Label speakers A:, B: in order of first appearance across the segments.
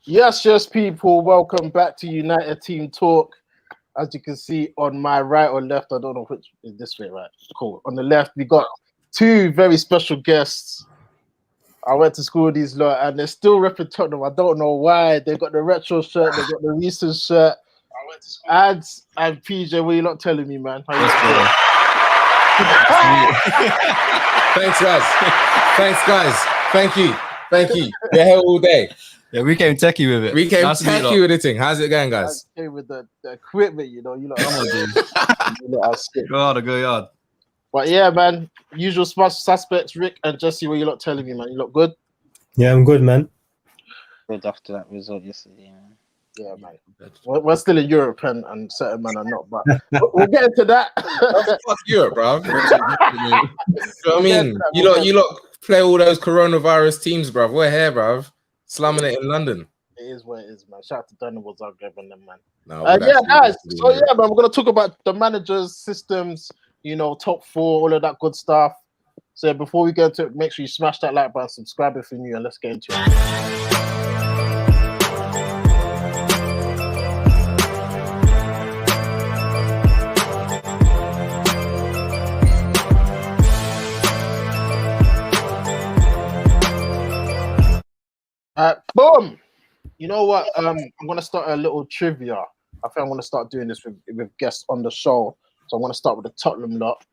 A: Yes, people. Welcome back to United Team Talk. As you can see on my right or left, I don't know which is this way, right? Cool. On the left, we got two very special guests. I went to school with these lot, and they're still repping Tottenham. I don't know why. They got the retro shirt, they got the recent shirt. I went to school. And PJ, what are you not telling me, man?
B: Thanks, guys. Thank you. We're here all day.
C: Yeah, we came techie with it.
B: We came techie with the thing. How's it going, guys?
A: I came with the equipment, you know. Come on, dude.
C: Go yard.
A: But yeah, man. Usual suspects, Rick and Jesse. What you lot telling me, man? You look good?
D: Yeah, I'm good, man.
E: Good after that result yesterday, man.
A: Yeah, man. We're still in Europe and certain men are not, but we'll get into that.
B: Fuck Europe, bro. You know what I mean? You lot play all those coronavirus teams, bro. We're here, bro. Slumming it in London.
A: It is what it is, man. Shout out to Tottenham Hotspur and them, man.
B: No,
A: yeah, guys. So yeah, man, we're gonna talk about the managers, systems, top four, all of that good stuff. So before we get into it, make sure you smash that like button, subscribe if you're new, and let's get into it. Boom. You know what? I'm gonna start a little trivia. I think I'm gonna start doing this with guests on the show. So I'm gonna start with the Tottenham lot.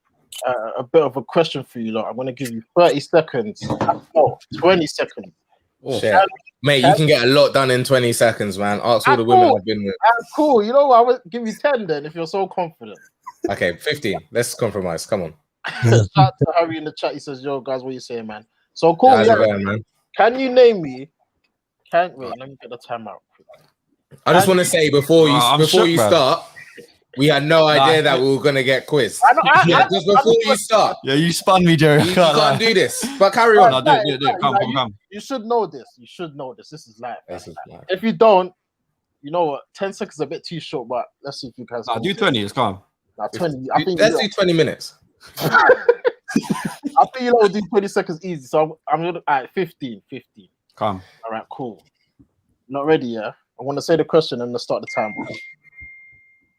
A: A bit of a question for you lot. I'm gonna give you 30 seconds. 20 seconds.
B: Oh, mate, you can get a lot done in 20 seconds, man. Ask all the women I've been with.
A: Cool. You know what? I would give you 10 then if you're so confident.
B: Okay, 15. Let's compromise. Come on.
A: Shout out to Harry in the chat. He says, "Yo, guys, what you saying, man?" So cool.
B: How's it going, man?
A: Can you name me? Wait, let me get the time out.
B: I just want to say before you start, we had no idea that we were gonna get quizzed. Just before you start.
C: Yeah, you spun me, Jerry.
B: You can't do this. But carry on.
C: No, do it. Come.
A: You should know this. This is live. If you don't, you know what? 10 seconds is a bit too short, but let's see if you guys.
C: Do 20. It's calm.
A: 20. I think
B: let's do 20 minutes.
A: I think you will do 20 seconds easy. So I'm gonna 15.
C: Calm.
A: All right, cool. Not ready, yeah? I want to say the question and let's start the timer.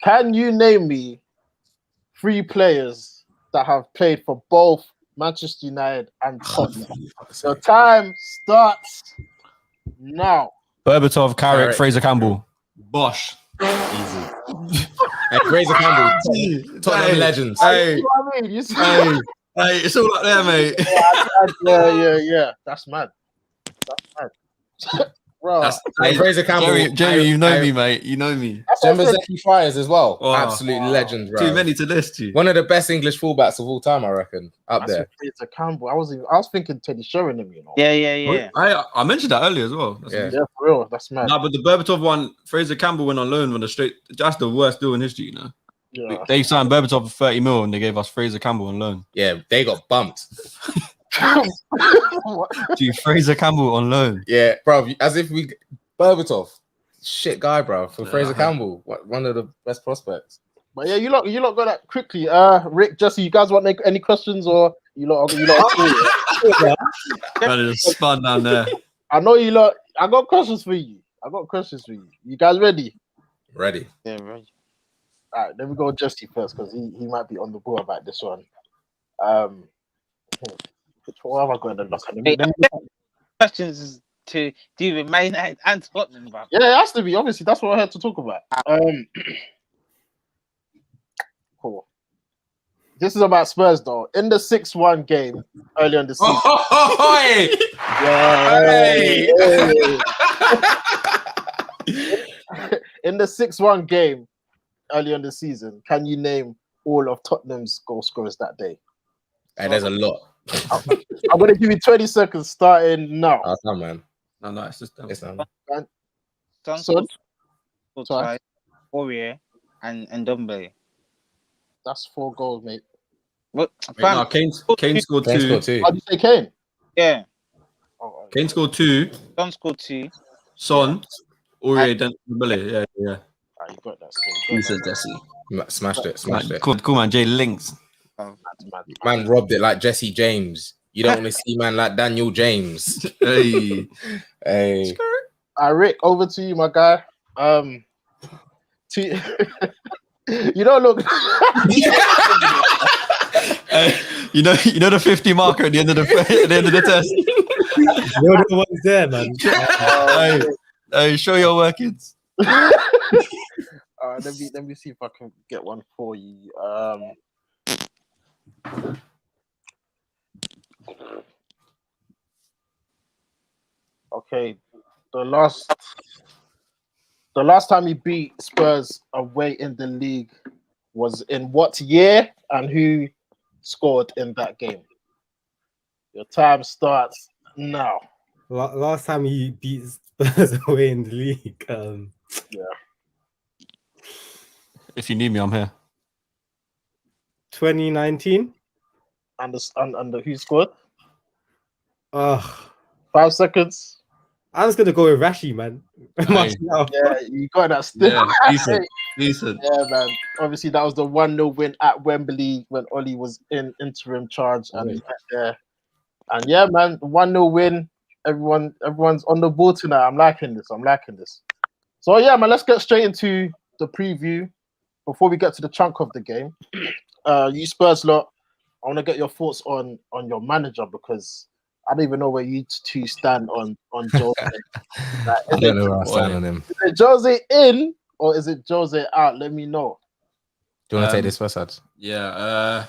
A: Can you name me 3 players that have played for both Manchester United and Tottenham? The time starts now.
C: Berbatov, Carrick, Fraser Campbell.
B: Bosh. Easy. And Fraser Campbell. Tottenham legends.
C: Hey,
A: you know what I mean?
C: Hey, it's all up there, mate.
A: Yeah. That's mad. Bro.
B: Fraser Campbell.
C: Jerry, you know me, mate. You know me.
B: Remember Zeki Fires as well. Absolute legend, bro.
C: Too many to list you.
B: One of the best English fullbacks of all time, I reckon. Up there.
A: Fraser Campbell. I was thinking Teddy Sheringham, you know.
E: Yeah.
C: I mentioned that earlier as well.
A: Yeah, for real. That's mad.
C: No, but the Berbatov one, Fraser Campbell went on loan on the straight. That's the worst deal in history, you know.
A: Yeah.
C: They signed Berbatov for 30 mil and they gave us Fraser Campbell on loan.
B: Yeah, they got bumped.
C: Dude, Fraser Campbell on loan.
B: Yeah, bro. As if we Berbatov, shit guy, bro. For Fraser Campbell, one of the best prospects.
A: But yeah, you lot got that quickly. Rick, Jesse, you guys want any questions or you lot?
C: Man, it's spun down there.
A: I know you lot. I got questions for you. You guys ready?
B: Ready.
E: Yeah, ready.
A: All right, let me go with Jesse first because he might be on the ball about this one. Which one have I got in the locker?
E: Questions to do with Man Utd and Tottenham, bro.
A: Yeah, it has to be. Obviously, that's what I had to talk about. Cool. This is about Spurs, though. In the 6-1 game earlier in the season. In the 6-1 game earlier in the season, can you name all of Tottenham's goal scorers that day?
B: And there's a lot.
A: I'm going to give you 20 seconds starting now.
B: Oh, come man.
C: No, it's just done.
B: It's done.
A: Son?
E: Aurier and Ndombele.
A: That's 4 goals, mate.
E: What?
C: Kane scored 2.
A: How do you say Kane?
E: Yeah.
C: Kane scored 2.
E: Son scored 2.
C: Son, Aurier, Ndombele. Yeah.
A: You got that.
C: He said Jesse.
B: Smashed it.
C: Cool, man. Jay Links.
B: Man robbed it like Jesse James. You don't want to see man like Daniel James.
C: Hey.
A: Rick, over to you, my guy. You don't look.
C: You know the 50 marker at the end of the test.
D: You're the ones there, man.
C: Hey, show your workings.
A: Let me see if I can get one for you. Okay, the last time he beat Spurs away in the league was in what year, and who scored in that game? Your time starts now.
D: Last time he beat Spurs away in the league.
A: Yeah.
C: If you need me, I'm here.
D: 2019.
A: And who scored?
D: 5
A: seconds.
D: I was gonna go with Rashi, man.
C: Nice.
A: Yeah, you got that still.
C: Yeah, decent.
A: Yeah, man. Obviously, that was the 1-0 win at Wembley when Oli was in interim charge, and and yeah, man, 1-0 win. Everyone's on the ball tonight. I'm liking this. So yeah, man, let's get straight into the preview before we get to the chunk of the game. You Spurs lot, I want to get your thoughts on your manager, because I don't even know where you two stand on Jose.
B: I don't know where I stand on him.
A: Is it Jose in or is it Jose out? Let me know.
B: Do you want to take this first, Ad?
C: Yeah.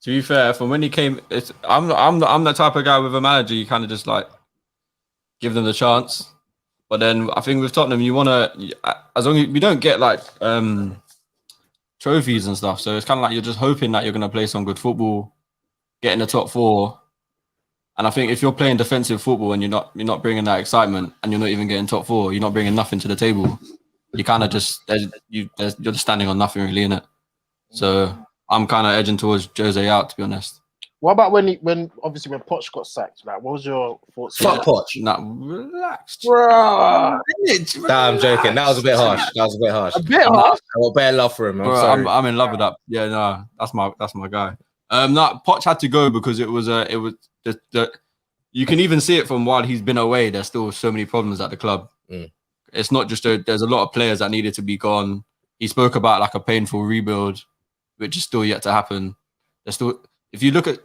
C: To be fair, from when he came, I'm the type of guy with a manager you kind of just like give them the chance. But then I think with Tottenham, you want to, as long as we don't get like trophies and stuff, so it's kind of like you're just hoping that you're going to play some good football, get in the top 4. And I think if you're playing defensive football and you're not bringing that excitement, and you're not even getting top 4, you're not bringing nothing to the table. You kind of just you're just standing on nothing really, innit? So I'm kind of edging towards Jose out, to be honest.
A: What about when Poch got sacked? Like, what was your thoughts?
B: Fuck Poch.
C: Nah, relax,
A: bro.
B: Nah, I'm joking. That was a bit harsh.
A: A bit harsh.
B: I got better love for him. I'm
C: Bro,
B: sorry.
C: I'm in love with that. Yeah, no, that's my guy. Poch had to go because it was you can even see it from while he's been away. There's still so many problems at the club. It's not just there's a lot of players that needed to be gone. He spoke about like a painful rebuild, which is still yet to happen. There's still, if you looked at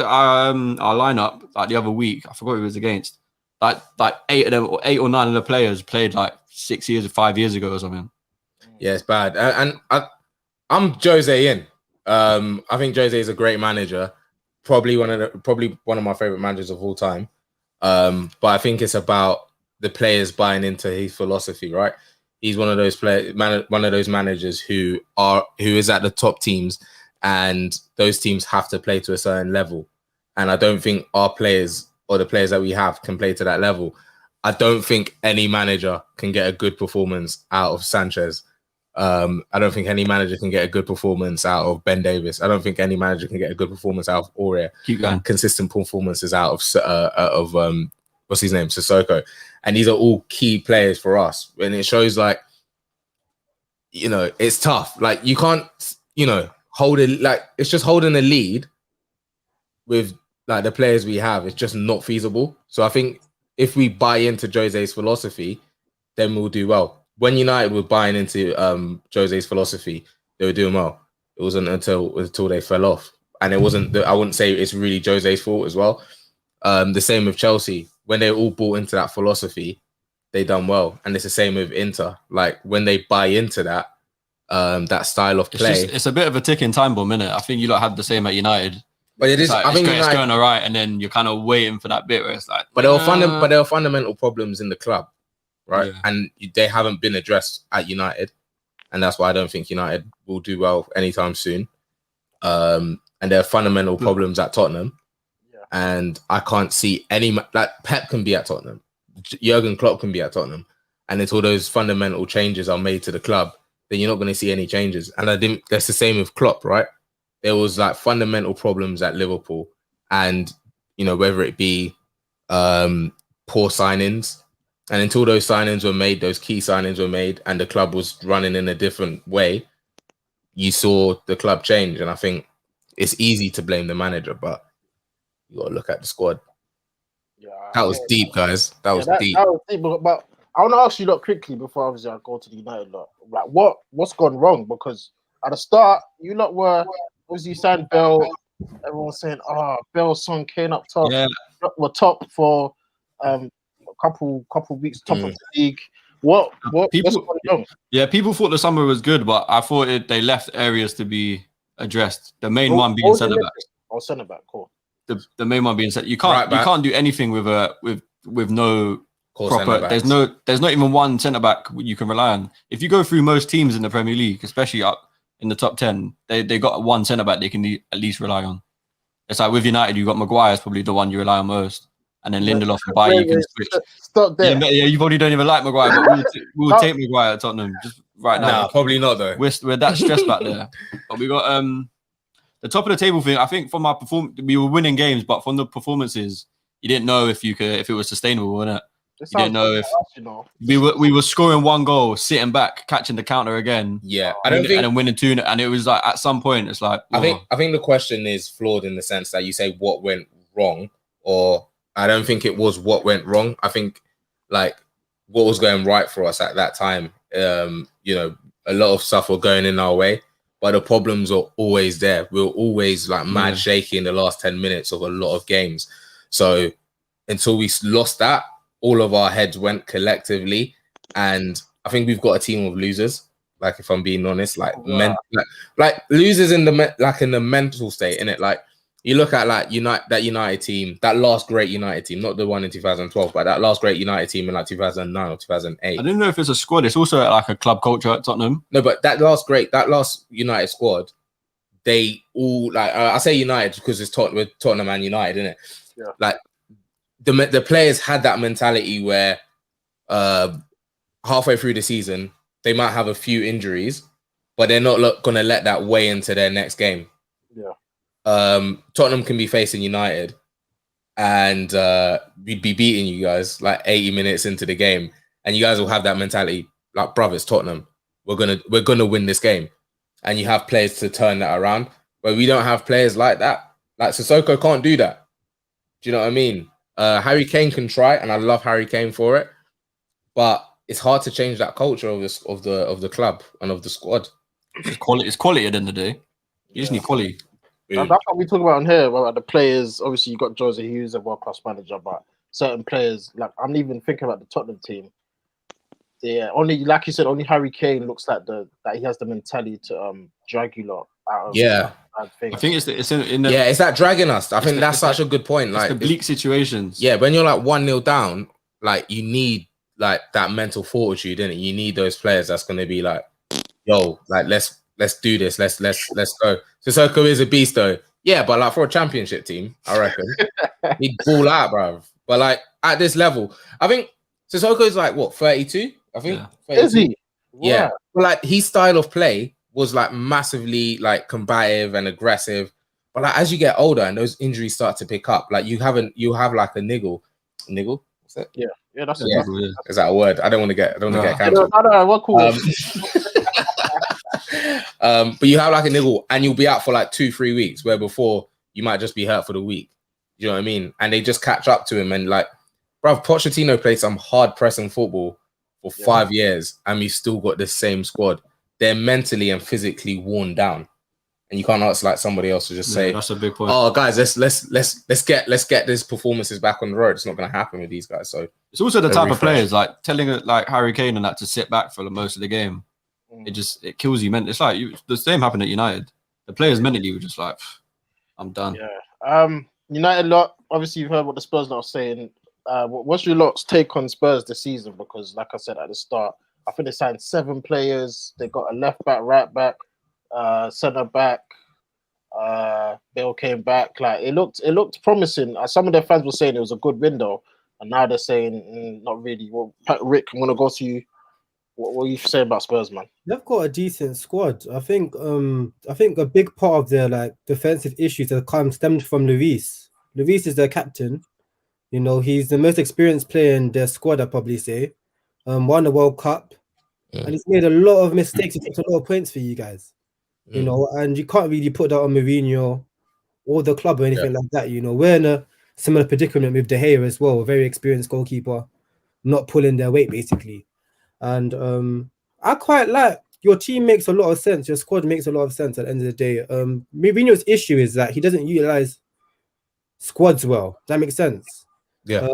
C: our lineup like the other week, I forgot who it was against. Like 8 or 9 of the players played like 5 years ago or something.
B: Yeah, it's bad. And I'm Jose in. I think Jose is a great manager. Probably one of my favorite managers of all time. But I think it's about the players buying into his philosophy, right? He's one of those managers who is at the top teams, and those teams have to play to a certain level. And I don't think our players or the players that we have can play to that level. I don't think any manager can get a good performance out of Sanchez. I don't think any manager can get a good performance out of Ben Davis. I don't think any manager can get a good performance out of Aurier.
C: Keep going.
B: Consistent performances out of what's his name, Sissoko. And these are all key players for us. And it shows like, it's tough. Like you can't, hold it. Like it's just holding the lead with like the players we have. It's just not feasible. So I think if we buy into Jose's philosophy, then we'll do well. When United were buying into Jose's philosophy, they were doing well. It wasn't until they fell off. And it wasn't, I wouldn't say it's really Jose's fault as well. The same with Chelsea. When they all bought into that philosophy, they done well. And it's the same with Inter. Like when they buy into that style of play.
C: It's a bit of a ticking time bomb, innit? I think you lot had the same at United.
B: But it is.
C: Like,
B: I think
C: it's going all right, and then you're kind of waiting for that bit where it's like.
B: But there were fundamental problems in the club, right? Yeah. And they haven't been addressed at United, and that's why I don't think United will do well anytime soon. And there are fundamental problems at Tottenham, and I can't see any. Like Pep can be at Tottenham, Jurgen Klopp can be at Tottenham, and until those fundamental changes are made to the club, then you're not going to see any changes. And that's the same with Klopp, right? There was like fundamental problems at Liverpool, and whether it be poor signings, and until those signings were made, those key signings were made, and the club was running in a different way, you saw the club change. And I think it's easy to blame the manager, but you got to look at the squad. Yeah, that was deep, guys. That was deep.
A: That was deep, but I want to ask you lot quickly before obviously I go to the United lot. Like, what's gone wrong? Because at the start, you lot were obviously you signed Bell. Everyone was saying, Bell, Son, Kane up top.
C: Yeah.
A: Were top for a couple weeks, top of the league. What's going on?
C: Yeah, people thought the summer was good, but I thought they left areas to be addressed. The main one being centre back.
A: Oh, centre back, cool.
C: The main one being you can't do anything with no proper. There's not even one centre back you can rely on. If you go through most teams in the Premier League, especially up in the top 10, they got one centre back they can at least rely on. It's like with United, you got Maguire is probably the one you rely on most, and then Lindelof and Bailly you can switch.
A: Stop there.
C: Yeah, you probably don't even like Maguire, but we'll take Maguire at Tottenham just right now.
B: Nah, probably not though.
C: We're that stressed back there. But we got the top of the table thing. I think from our performance, we were winning games, but from the performances, you didn't know if it was sustainable, wasn't it? You didn't know if we were scoring one goal, sitting back, catching the counter again.
B: Yeah,
C: and then winning 2, and it was like at some point it's like
B: I think the question is flawed in the sense that you say what went wrong, or I don't think it was what went wrong. I think like what was going right for us at that time. You know, a lot of stuff were going in our way, but the problems are always there. We were always like mad shaky in the last 10 minutes of a lot of games. So until we lost that, all of our heads went collectively, and I think we've got a team of losers. Like, if I'm being honest, like losers in the mental state, innit? Like, you look at like that United team, that last great United team, not the one in 2012, but that last great United team in like 2009 or 2008.
C: I didn't know if it's a squad. It's also like a club culture at Tottenham.
B: No, but that last United squad, they all like I say United because it's Tottenham and United, innit?
A: Yeah.
B: Like the players had that mentality where halfway through the season they might have a few injuries, but they're not going to let that weigh into their next game.
A: Yeah.
B: Tottenham can be facing United, and we'd be beating you guys like 80 minutes into the game, and you guys will have that mentality, like, bruv, it's Tottenham. We're gonna win this game, and you have players to turn that around. But we don't have players like that. Like Sissoko can't do that. Do you know what I mean? Harry Kane can try, and I love Harry Kane for it, but it's hard to change that culture of the club and of the squad.
C: It's quality at the end of the day. You just need quality.
A: That's what we talk about on here about the players. Obviously, you got Jose Hughes, a world-class manager, but certain players, like I'm even thinking about the Tottenham team. Yeah, only like you said, only Harry Kane looks like that he has the mentality to drag you lot out of bad things.
C: I think it's
B: that dragging us. I think that's such a good point. Like
C: the bleak situations.
B: Yeah, when you're like 1-0 down, like you need like that mental fortitude, innit? You need those players that's gonna be like, yo, like let's do this, let's go. Sissoko is a beast though. Yeah, but like for a championship team, I reckon he'd ball out, bro. But like at this level, I think Sissoko is like what, 32? I think.
A: Yeah. Is he?
B: Yeah. But like his style of play was like massively like combative and aggressive. But like as you get older and those injuries start to pick up, like you have like a niggle. What's that?
A: Yeah, that's a
B: Is that a word? I don't want to get cancelled.
A: No, what cool.
B: But you have like a niggle and you'll be out for like 2-3 weeks, where before you might just be hurt for the week. You know what I mean? And they just catch up to him, and like, bruv, Pochettino played some hard pressing football for 5 years, and we've still got the same squad. They're mentally and physically worn down, and you can't ask like somebody else to just say,
C: "That's a big point."
B: Oh, guys, let's get these performances back on the road. It's not going to happen with these guys. So
C: it's also the type of players like telling like Harry Kane and that to sit back for most of the game. It kills you, man. It's like the same happened at United. The players mentally were just like, I'm done.
A: Yeah. United lot. Obviously, you've heard what the Spurs lot are saying. What's your lot's take on Spurs this season? Because, like I said at the start, I think they signed 7 players. They got a left back, right back, centre back. Bill came back. Like it looked promising. Some of their fans were saying it was a good window, and now they're saying not really. Well, Rick, I'm gonna go to you. What are you saying about Spurs, man?
D: They've got a decent squad. I think a big part of their like defensive issues have stemmed from Luis. Luis is their captain. You know, he's the most experienced player in their squad, I'd probably say. Won the World Cup, and he's made a lot of mistakes. He takes a lot of points for you guys. You know, and you can't really put that on Mourinho or the club or anything like that. You know, we're in a similar predicament with De Gea as well, a very experienced goalkeeper. not pulling their weight basically. And I quite like your team makes a lot of sense. Your squad makes a lot of sense at the end of the day. Mourinho's issue is that he doesn't utilize squads well. Does that make sense?
B: Yeah.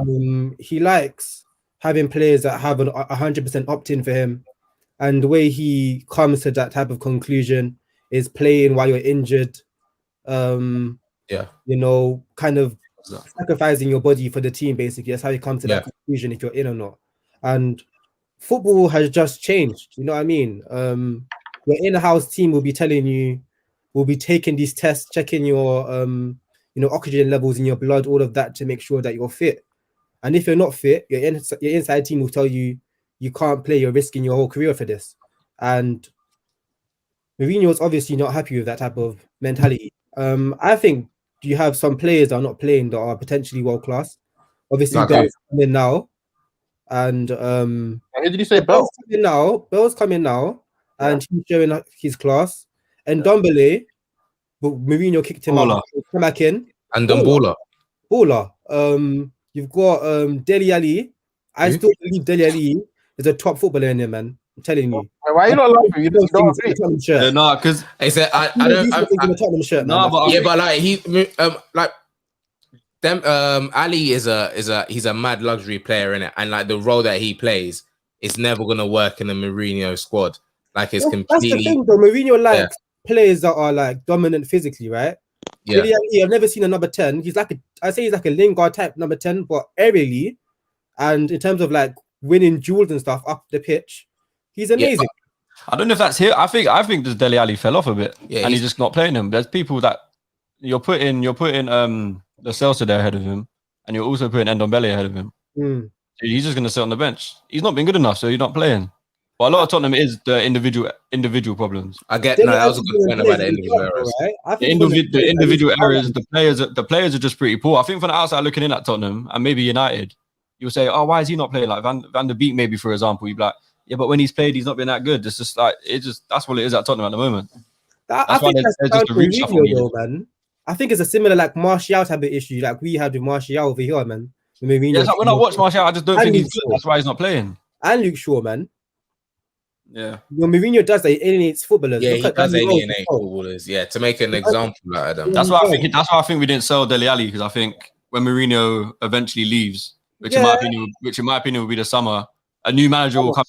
D: He likes having players that have 100% opt-in for him. And the way he comes to that type of conclusion is playing while you're injured. You know, kind of sacrificing your body for the team, basically. That's how you come to that conclusion if you're in or not. And football has just changed. You know what I mean? Your in-house team will be telling you, will be taking these tests, checking your oxygen levels in your blood, all of that to make sure that you're fit. And if you're not fit, your inside team will tell you you can't play, you're risking your whole career for this. And Mourinho is obviously not happy with that type of mentality. I think you have some players that are not playing that are potentially world class. Obviously, Bell's coming now. And
A: who did you say Bell?
D: Bell's coming now, and he's showing his class. And Dombele, but Mourinho kicked him out. Come back in.
B: And Baller.
D: You've got Dele Alli. I still believe Dele Alli is a top footballer in there, man. I'm telling you.
A: Why are you not laughing? You don't agree?
C: No, because
B: I said I don't.
D: No,
B: but like he like them Ali he's a mad luxury player in it, and like the role that he plays is never gonna work in a Mourinho squad. Like it's completely.
D: That's the thing, though. Mourinho likes players that are like dominant physically, right?
B: Yeah.
D: I've never seen a number 10. He's like he's like a Lingard type number 10, but aerially and in terms of like winning duels and stuff up the pitch, he's amazing.
C: I don't know if that's here. I think just Dele Alli fell off a bit, and he's just not playing him. There's people that you're putting the Celso there ahead of him, and you're also putting Ndombele ahead of him. He's just going to sit on the bench. He's not been good enough, so he's not playing. But a lot of Tottenham is the individual problems.
B: I get that was a good point about the individual errors.
C: Right? The individual errors, the players are just pretty poor. I think from the outside looking in at Tottenham and maybe United, you'll say, "Oh, why is he not playing?" Like Van der Beek, maybe for example, you'd be like, "Yeah, but when he's played, he's not been that good." It's just like that's what it is at Tottenham at the moment.
D: I think that's down to Mourinho, man. I think it's a similar like Martial type of issue, like we had with Martial over here, man.
C: Yeah, like when I watch Martial, I just don't think he's good. That's why he's not playing.
D: And Luke Shaw, man.
C: Yeah.
D: When Mourinho does that, he alienates footballers.
B: Yeah, he does alienate footballers. Yeah, to make an example out of them.
C: That's why I think we didn't sell Dele Alli, because I think when Mourinho eventually leaves, which in my opinion will be the summer, a new manager will come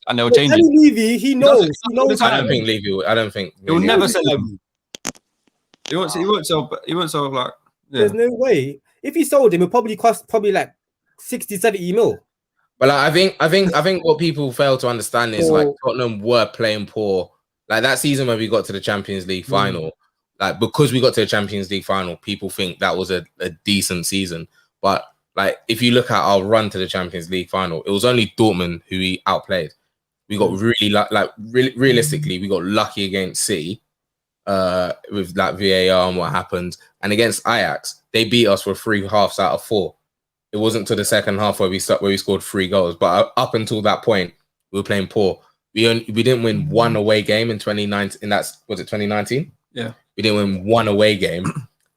C: and they'll change it.
D: Levy, he knows.
B: I don't think Levy. I don't think
C: he'll never sell him. He won't sell. Like. Yeah.
D: There's no way. If he sold him, it probably cost like 60, 70 mil.
B: But like, I think what people fail to understand is like Tottenham were playing poor. Like that season when we got to the Champions League final, like because we got to the Champions League final, people think that was a decent season. But like if you look at our run to the Champions League final, it was only Dortmund who we outplayed. We got realistically, we got lucky against City with like VAR and what happened. And against Ajax, they beat us for 3 halves out of 4. It wasn't to the second half where we scored 3 goals, but up until that point, we were playing poor. We didn't win one away game in 2019. Was it 2019?
C: Yeah,
B: we didn't win one away game.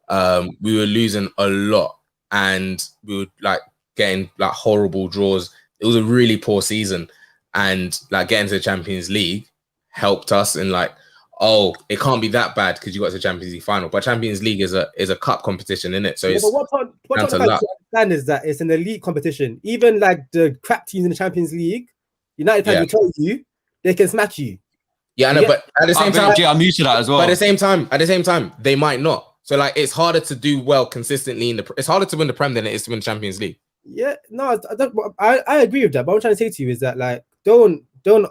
B: We were losing a lot, and we were like getting like horrible draws. It was a really poor season, and like getting to the Champions League helped us. And like, oh, it can't be that bad because you got to the Champions League final. But Champions League is a cup competition, isn't it? So it's
D: what I understand is that it's an elite competition. Even like the crap teams in the Champions League, United fans will tell you they can smash you.
B: Yeah, I know, but at the same time,
C: I'm used to that as well.
B: But at the same time, they might not. So like, it's harder to do well consistently it's harder to win the Prem than it is to win the Champions League.
D: Yeah, no, I agree with that. But what I'm trying to say to you is that like, don't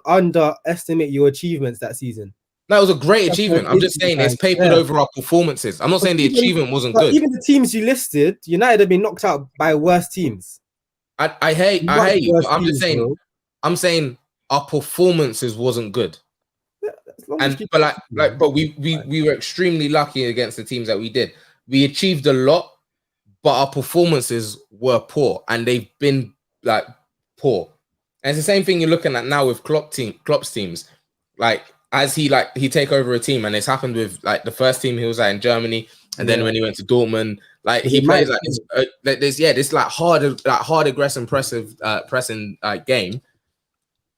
D: underestimate your achievements that season.
B: No, it was a great achievement. I'm just saying it's papered over our performances. I'm not saying the achievement wasn't good.
D: Even the teams you listed, United have been knocked out by worse teams.
B: I hate you. But I'm just saying. I'm saying our performances wasn't good. But we were extremely lucky against the teams that we did. We achieved a lot, but our performances were poor, and they've been like poor. And it's the same thing you're looking at now with Klopp's teams. Like, as he take over a team, and it's happened with like the first team he was at in Germany, and then when he went to Dortmund, Like he plays like this like hard aggressive pressing game,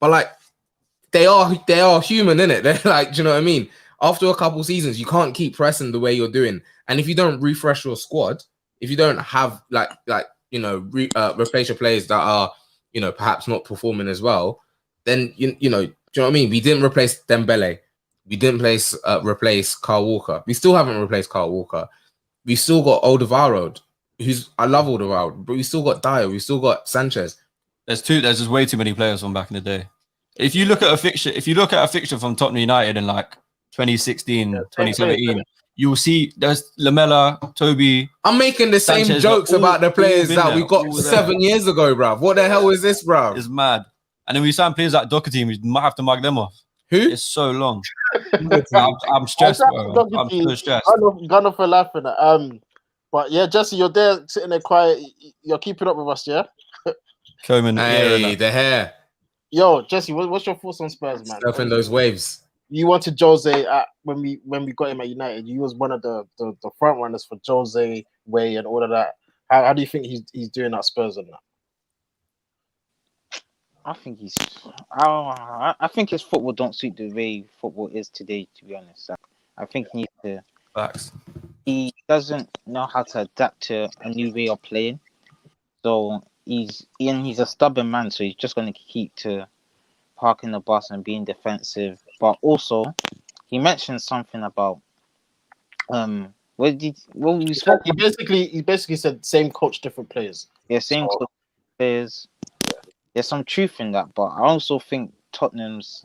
B: but like they are human in it. They're like, do you know what I mean? After a couple seasons, you can't keep pressing the way you're doing, and if you don't refresh your squad, if you don't have replace your players that are perhaps not performing as well, then do you know what I mean? We didn't replace Dembele, we didn't replace Kyle Walker. We still haven't replaced Kyle Walker. We still got Alderweireld, I love Alderweireld, but we still got Dyer, we still got Sanchez.
C: There's just way too many players from back in the day. If you look at a fixture from Tottenham United in like 2016, 2017, you will see there's Lamella, Toby.
B: I'm making the same
C: Sanchez,
B: jokes about the players that we got 7 years ago, bruv. What the hell is this, bruv?
C: It's mad. And then we sign players like Doherty, we might have to mug them off.
B: Who?
C: It's so long. I'm stressed, bro. I'm so stressed.
A: Gunner for laughing. But yeah, Jesse, you're there sitting there quiet. You're keeping up with us, yeah?
C: Coleman,
B: hey, the hair.
A: Yo, Jesse, what's your thoughts on Spurs, man?
B: Surfing those waves.
A: You wanted Jose when we got him at United. You was one of the front runners for Jose way and all of that. How do you think he's doing at Spurs and that?
E: I think I think his football don't suit the way football is today. To be honest, I think he needs to.
C: Facts.
E: He doesn't know how to adapt to a new way of playing. So he's a stubborn man. So he's just going to keep to parking the bus and being defensive. But also, he mentioned something about he basically said same coach, different players. Yeah, same coach, players. There's some truth in that, but I also think Tottenham's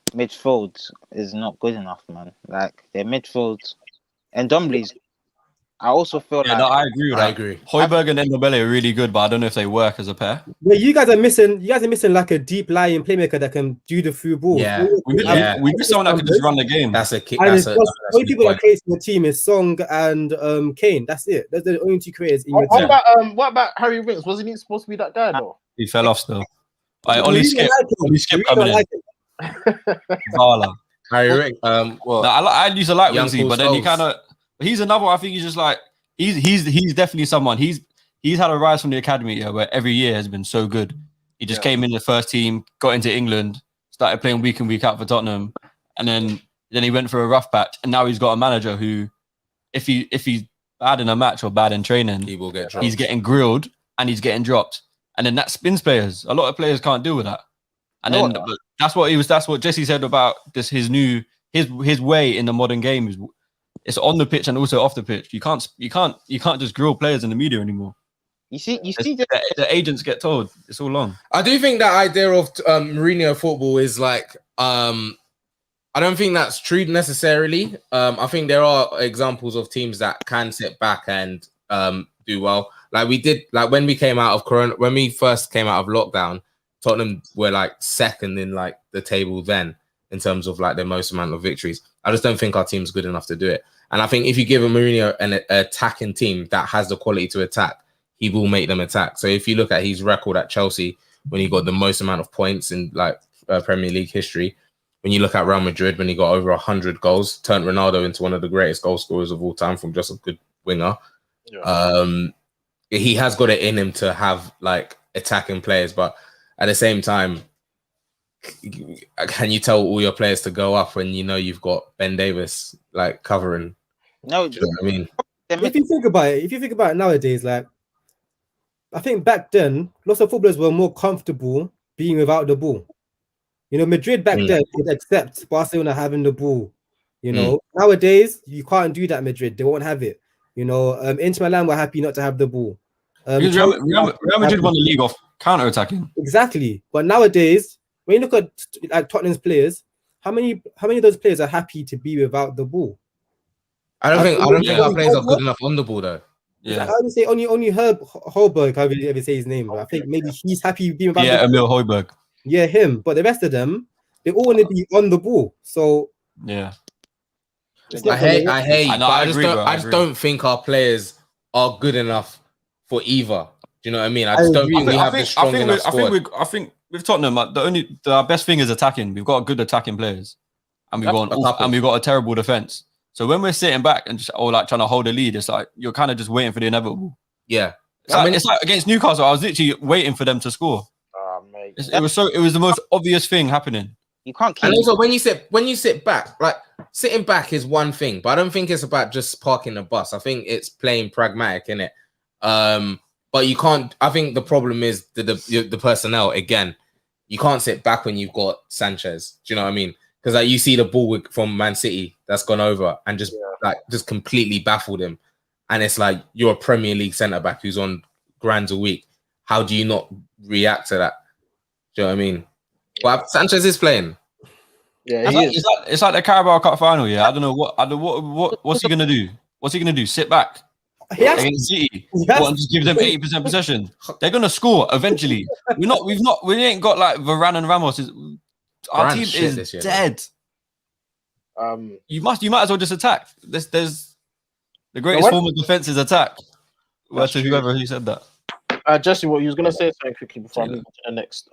E: midfield is not good enough, man. Like their midfield and Dumbly's. I also feel
C: I agree with that.
B: I agree.
C: Højbjerg and Ndombele are really good, but I don't know if they work as a pair.
D: Yeah, you guys are missing like a deep lying playmaker that can do the through ball.
B: Yeah,
C: we miss someone that can just run the game.
B: That's a kick.
D: And the only people that create the team is Song and Kane. That's it. That's the only two creators in your team.
A: What about Harry Winks? Wasn't he supposed to be that guy though?
C: He fell off still. Only Skip coming in. Vala.
B: Harry Winks.
C: I used to like Winksy, but then he kind of. He's another one. I think he's just like he's definitely someone. He's had a rise from the academy where every year has been so good. He just came in the first team, got into England, started playing week in week out for Tottenham, and then he went for a rough patch. And now he's got a manager who, if he's bad in a match or bad in training,
B: he will get dropped.
C: He's getting grilled and he's getting dropped. And then that spins players. A lot of players can't deal with that. And that's what Jesse said about this. His way in the modern game is. It's on the pitch and also off the pitch. You can't just grill players in the media anymore.
E: You see
C: the agents get told it's all long.
B: I do think that idea of Mourinho football is like I don't think that's true necessarily. I think there are examples of teams that can sit back and do well. Like we did, like when we came out of Corona, when we first came out of lockdown, Tottenham were like second in like the table then in terms of like the most amount of victories. I just don't think our team's good enough to do it. And I think if you give a Mourinho an attacking team that has the quality to attack, he will make them attack. So if you look at his record at Chelsea, when he got the most amount of points in like Premier League history, when you look at Real Madrid, when he got over 100 goals, turned Ronaldo into one of the greatest goal scorers of all time from just a good winger. Yeah. He has got it in him to have like attacking players, but at the same time, can you tell all your players to go up when you know you've got Ben Davis like covering?
E: No,
B: do you know what I mean?
D: If you think about it nowadays, like I think back then, lots of footballers were more comfortable being without the ball. You know, Madrid back then would accept Barcelona having the ball. You know, nowadays you can't do that. Madrid, they won't have it. You know, Inter Milan were happy not to have the ball.
C: Because Real Madrid won the league off counter-attacking.
D: Exactly, but nowadays, when you look at like Tottenham's players, how many of those players are happy to be without the ball?
B: I don't think our players are good enough on the ball though.
C: Yeah,
D: I would say only Højbjerg, however you ever say his name. But I think maybe he's happy being without.
C: Yeah, Emil Højbjerg.
D: Yeah, him. But the rest of them, they all want to be on the ball. So
C: yeah,
B: I hate. I just don't think our players are good enough for either. Do you know what I mean? I just don't think we have the strong enough squad.
C: I think with Tottenham, our best thing is attacking. We've got good attacking players, and we've got a terrible defense. So when we're sitting back and just or like trying to hold a lead, it's like you're kind of just waiting for the inevitable.
B: Yeah.
C: It's like against Newcastle, I was literally waiting for them to score.
A: Mate.
C: It was the most obvious thing happening.
E: You can't keep.
B: And also when you sit back, like sitting back is one thing, but I don't think it's about just parking the bus. I think it's playing pragmatic, innit? But you can't. I think the problem is the personnel again. You can't sit back when you've got Sanchez. Do you know what I mean? Because like you see the ball from Man City that's gone over and just completely baffled him. And it's like you're a Premier League centre back who's on grand a week. How do you not react to that? Do you know what I mean? But Sanchez is playing.
A: Yeah,
C: it's like the Carabao Cup final. Yeah, I don't know what's he gonna do. What's he gonna do? Sit back against City and just give them 80% possession. They're gonna score eventually. We ain't got like Varane and Ramos. Our team is dead. You might as well just attack. There's the greatest form of defense is attack. Well, to whoever who said that.
A: Jesse, what you was gonna say something quickly before I move on to the next.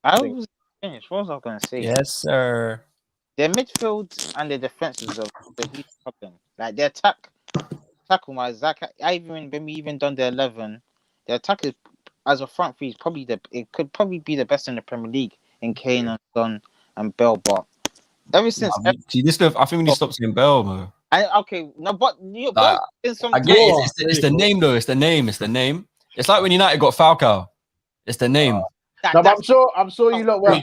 E: I was finished. What was I gonna say?
F: Yes, sir.
E: Their midfield and their defenses are the huge problem. Like their tackle wise, when we even done the 11, their attack is as a front three is probably it could probably be the best in the Premier League in Kane and Son and Bell. But ever since
C: I think we need to stop saying Bell, man.
E: But
C: I get it. It's the name though. It's the name. It's like when United got Falcao. It's the name.
A: But I'm sure you lot were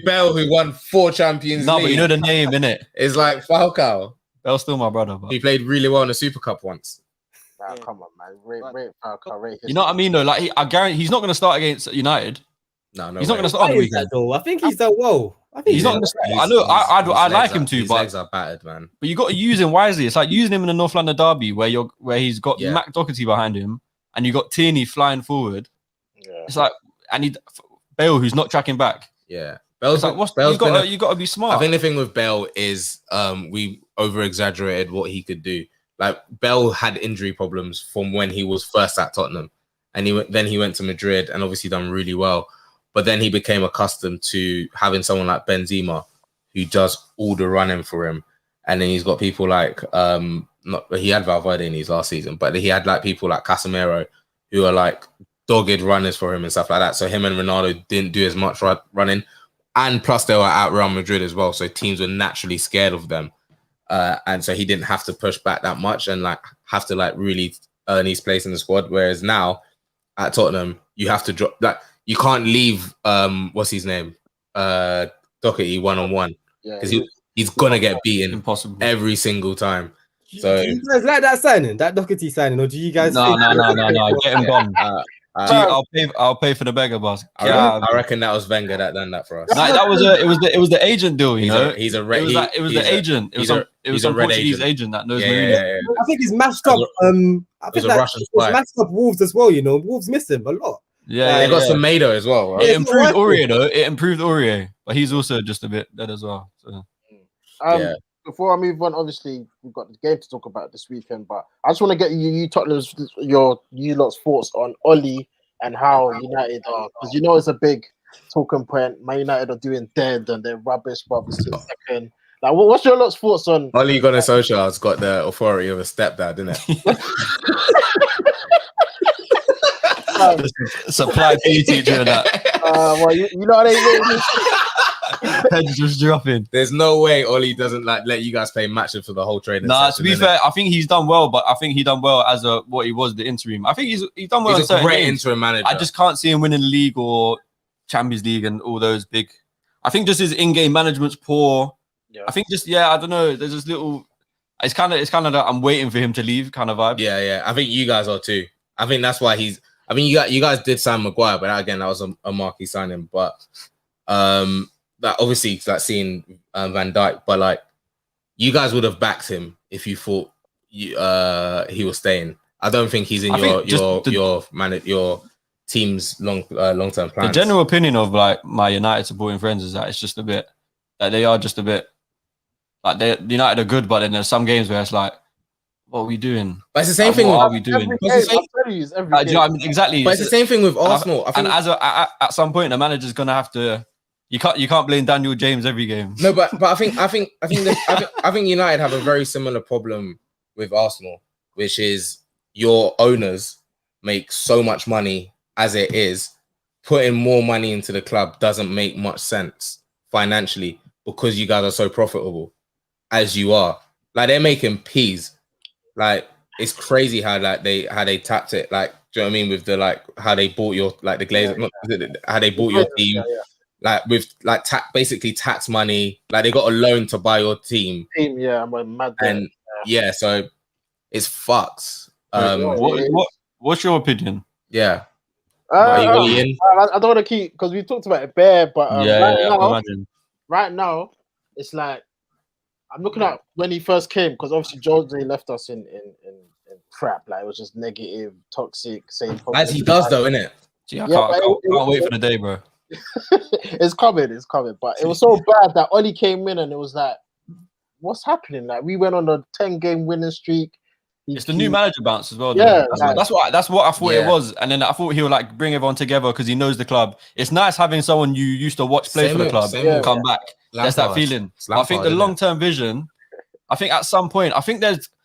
B: Bell, who won 4 Champions League.
C: But you know the name, innit?
B: It's like Falcao.
C: Bell's still my brother. But
B: he played really well in the Super Cup once.
A: Come on, man. Rate Falcao.
C: You know what I mean, though? Like, I guarantee he's not going to start against United.
B: No,
C: he's not going to start on the weekend.
D: I think he's done well. I think
C: he's not going to start. I know. I like him too,
B: his legs are battered, man.
C: But you got to use him wisely. It's like using him in the North London derby where he's got Mac Doherty behind him and you got Tierney flying forward. Yeah. It's like Bale who's not tracking back.
B: Yeah,
C: Bale's like you got to be smart.
B: I think the thing with Bale is we over exaggerated what he could do. Like Bale had injury problems from when he was first at Tottenham, and then he went to Madrid and obviously done really well. But then he became accustomed to having someone like Benzema who does all the running for him, and then he's got people like he had Valverde in his last season, but he had like people like Casemiro who are like dogged runners for him and stuff like that. So him and Ronaldo didn't do as much running, and plus they were at Real Madrid as well, so teams were naturally scared of them, and so he didn't have to push back that much and like have to like really earn his place in the squad. Whereas now at Tottenham, you have to drop like you can't leave what's his name Doherty one-on-one because he's gonna get beaten every single time. So
D: do you guys like that signing, that Doherty signing, or do you guys?
C: No, get him gone. I'll pay for the beggar boss.
B: I reckon that was Wenger that done that for us.
C: It was the agent deal, you know.
B: He's a
C: red. It was the agent. It was some Portuguese agent that knows Mourinho.
D: I think he's matched up. I think that he's matched up Wolves as well. You know, Wolves miss him a lot.
B: Yeah, they got some Mado as well. Right?
C: It improved Aurier though. It improved Aurier, but he's also just a bit dead as well. So.
A: Before I move on, obviously we've got the game to talk about this weekend, but I just want to get you Tottenham's you lot's thoughts on Oli and how United are, because you know it's a big talking point. Man United are doing dead and they're rubbish, but obviously second. Like, what's your lot's thoughts on
B: Oli Gunnar Solskjaer has got the authority of a stepdad, didn't it?
C: Supply PE teacher and that.
A: Well, you know what I mean.
C: Heads just dropping.
B: There's no way Oli doesn't like let you guys play matches for the whole training.
C: Nah, to be fair, I think he's done well, but I think he done well as what he was the interim. I think he's done well.
B: He's a great interim manager.
C: I just can't see him winning the league or Champions League and all those big. I think just his in-game management's poor. Yeah. I think I don't know. There's this little. It's kind of that I'm waiting for him to leave kind of vibe.
B: Yeah. I think you guys are too. I think that's why he's. I mean, you guys did sign Maguire, but that was a marquee signing. But that obviously like seeing Van Dijk, but like you guys would have backed him if you thought he was staying. I don't think he's in your team's long term plans.
C: The general opinion of like my United supporting friends is that it's just a bit that they are just a bit like United are good, but then there's some games where it's like, what are we doing?
B: But it's the same thing.
C: What are we doing?
A: Do you know
C: what I mean? Exactly.
B: But it's the same thing with Arsenal.
C: And at some point, the manager's gonna have to You can't blame Daniel James every game.
B: No, but I think United have a very similar problem with Arsenal, which is your owners make so much money as it is. Putting more money into the club doesn't make much sense financially because you guys are so profitable as you are. Like they're making peas. Like it's crazy how they tapped it. Like, do you know what I mean? With the how they bought your the Glazers, how they bought your team. Like with basically tax money, like they got a loan to buy your team.
A: I'm mad.
B: And so it's fucked.
C: What's your opinion?
B: Yeah.
A: I don't want to keep because we talked about it bare, but right now it's like I'm looking at when he first came because obviously Jose left us in crap. Like it was just negative, toxic, same.
B: As he does though, innit?
C: Gee, I can't wait for the day, bro.
A: It's coming, but it was so bad that Oli came in and it was like, what's happening? Like we went on a 10-game winning streak.
C: It's the new manager bounce as well.
A: Yeah,
C: that's what I thought it was, and then I thought he'll bring everyone together because he knows the club. It's nice having someone you used to watch play for the club come back. There's that feeling. I think the long-term vision. I think at some point,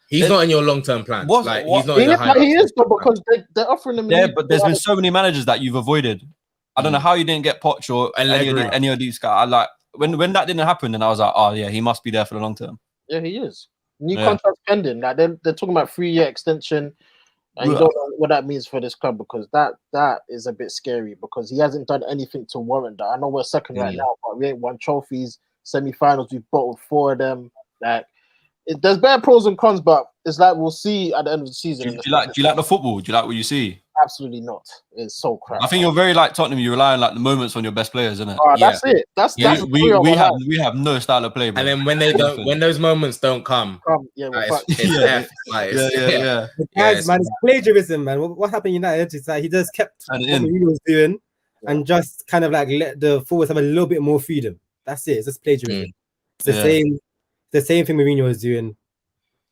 C: he's
B: not in your long-term plans. He's not.
A: He is though because they're offering him.
C: Yeah, but there's been so many managers that you've avoided. I don't know how you didn't get Poch or any of these guys. When that didn't happen, then I was like, oh yeah, he must be there for the long term.
A: Yeah, he is. New contract pending. Like they're talking about 3-year extension, and you don't know what that means for this club because that is a bit scary because he hasn't done anything to warrant that. I know we're second right now, but we ain't won trophies. Semi-finals, we've bottled 4 of them. Like there's bare pros and cons, but it's like we'll see at the end of the season.
C: Do you like the football? Do you like what you see?
A: Absolutely not. It's so crap.
C: I think you're very like Tottenham. You rely on the moments on your best players, isn't it?
A: That's it. That's
C: we have no style of play, bro.
B: And then when they don't, when those moments don't come,
D: Guys, man, it's plagiarism, man. What happened in United is that he just kept what he was doing and just kind of let the forwards have a little bit more freedom. That's it. It's just plagiarism. It's the same thing Mourinho was doing.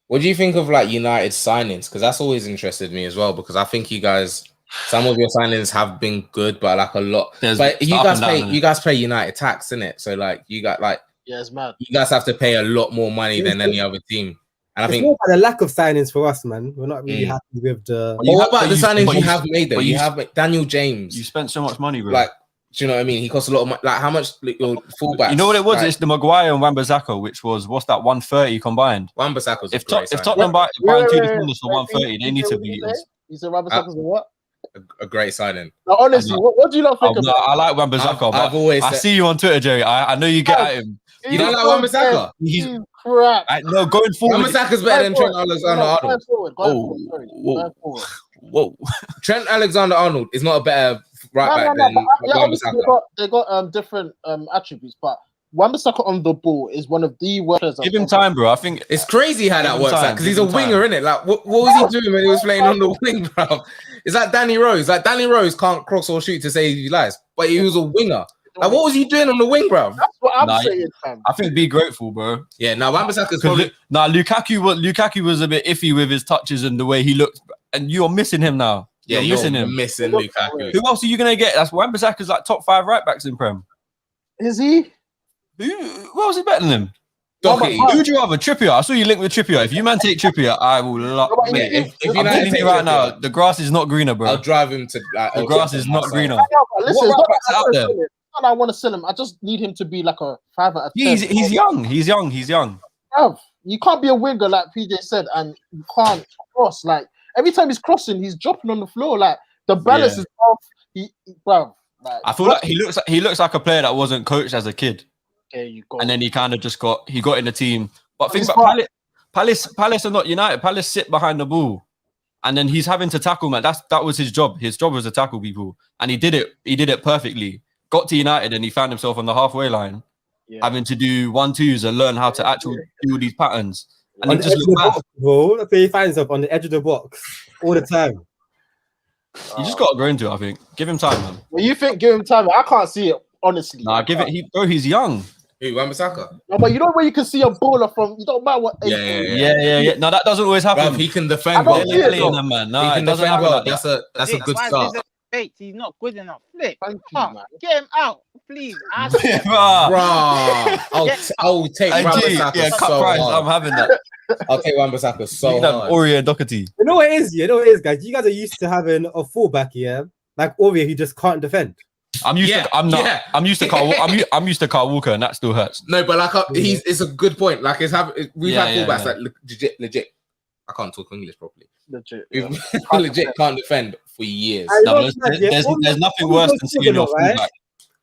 B: What do you think of United signings? Because that's always interested me as well. Because I think you guys, some of your signings have been good, but a lot. But you guys pay United tax, innit? So you got
A: it's mad.
B: You guys have to pay a lot more money than any other team. And I think
D: more about the lack of signings for us, man. We're not really happy with the.
B: What about the signings you have made though? You have Daniel James.
C: You spent so much money, bro.
B: Do you know what I mean? He costs a lot of money. How much your fullbacks? You
C: know what it was? It's the Maguire and Wan-Bissaka, which was 130 combined.
B: Wan-Bissaka's
C: if Tottenham buy 2 defenders for 130, they need to be.
A: You said Wan-Bissaka's what?
B: A great signing.
A: Now, honestly, what do you not think about?
C: I like Wan-Bissaka.
B: I've always.
C: I see you on Twitter, Jerry. I know you get at him.
B: You don't like Wan-Bissaka?
A: He's crap.
C: No, going forward.
B: Wan-Bissaka's better than Trent Alexander-Arnold.
C: Whoa.
B: Trent Alexander-Arnold is not a better right back than Wan-Bissaka.
A: They got different attributes, but Wan-Bissaka on the ball is one of the worst.
C: Give him time, bro. I think
B: it's crazy how that works out because he's a winger, isn't it? What was he doing when he was playing on the wing, bro? It's like Danny Rose. Danny Rose can't cross or shoot to save his lives, but he was a winger. What was he doing on the wing, bro?
A: That's what I'm saying, fam.
C: I think be grateful, bro.
B: Yeah, now Wan-Bissaka's probably...
C: Lukaku was a bit iffy with his touches and the way he looked, and you're missing him now.
B: Yeah,
C: you're
B: missing Lukaku.
C: Who else are you gonna get? That's Wan-Bissaka's top 5 right backs in Prem.
A: Is he?
C: Who else is better than him?
B: Doherty.
C: Who would you have? Trippier. I saw you link with Trippier. If you take Trippier, I will love it. If I'm telling you right now, the grass is not greener, bro.
B: I'll drive him to
C: the grass is not greener.
A: Listen, I want to sell him. I just need him to be like a 5 out of 10.
C: He's young. He's young.
A: Bruv, you can't be a winger like PJ said, and you can't cross. Like every time he's crossing, he's dropping on the floor. Like the balance is off.
C: I feel like he looks like a player that wasn't coached as a kid.
A: There you go.
C: And then he kind of just got in the team. But think about Palace are not United. Palace sit behind the ball, and then he's having to tackle, man. That was his job. His job was to tackle people, and he did it. He did it perfectly. Got to United, and he found himself on the halfway line, having to do 1-2s and learn how to actually do these patterns. And he just looked bad.
D: Bro, that's where he finds himself on the edge of the box all the time.
C: You just got to grow into it. I think. Give him time, man.
A: Well, you think give him time? I can't see it honestly.
C: Nah, give it. He's young.
B: Who, Wan-Bissaka?
A: No, but you know where you can see a baller from. You don't matter what.
C: Yeah. No, that doesn't always happen.
B: Bruv, he can defend well.
C: Man. No,
B: he can defend well. That's a good start.
E: Bates, he's not good enough. Flip.
A: Thank you, man.
E: Get him out, please.
B: Bruh, I'll take Wan-Bissaka
C: cut
B: so
C: price.
B: hard.
C: I'm having that.
B: I'll take Wan-Bissaka so hard.
C: Ori and Doherty.
D: You know what it is? You know what it is, guys. You guys are used to having a fullback, yeah, like Ori, who just can't defend.
C: I'm used to. I'm not. Yeah. I'm used to Carl. I'm used to Carl Walker, and that still hurts.
B: No, but like it's a good point. Like we've had fullbacks like legit. I can't talk English properly.
A: Legit,
B: legit can't defend for years.
C: There's nothing worse than seeing your fullback.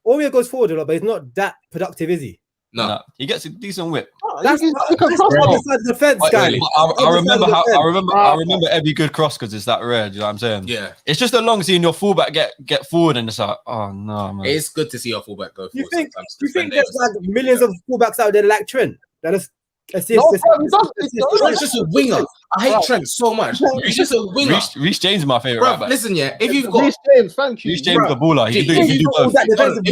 D: Ori goes forward a lot, but he's not that productive, is he?
C: No, he gets a decent whip.
D: That's the defense guy.
C: I remember every good cross because it's that rare. Do you know what I'm saying?
B: Yeah.
C: It's just as long as seeing your fullback get forward and it's like, oh no, man.
B: It's good to see your fullback go forward.
D: You think there's like millions of fullbacks out there like Trent that is
B: it's just a winger. I hate Trent so much. He's just a winger.
C: Reece James is my favorite.
B: Bro, listen, yeah. If you've got
A: Reece James, thank you.
C: Reece James, the baller. If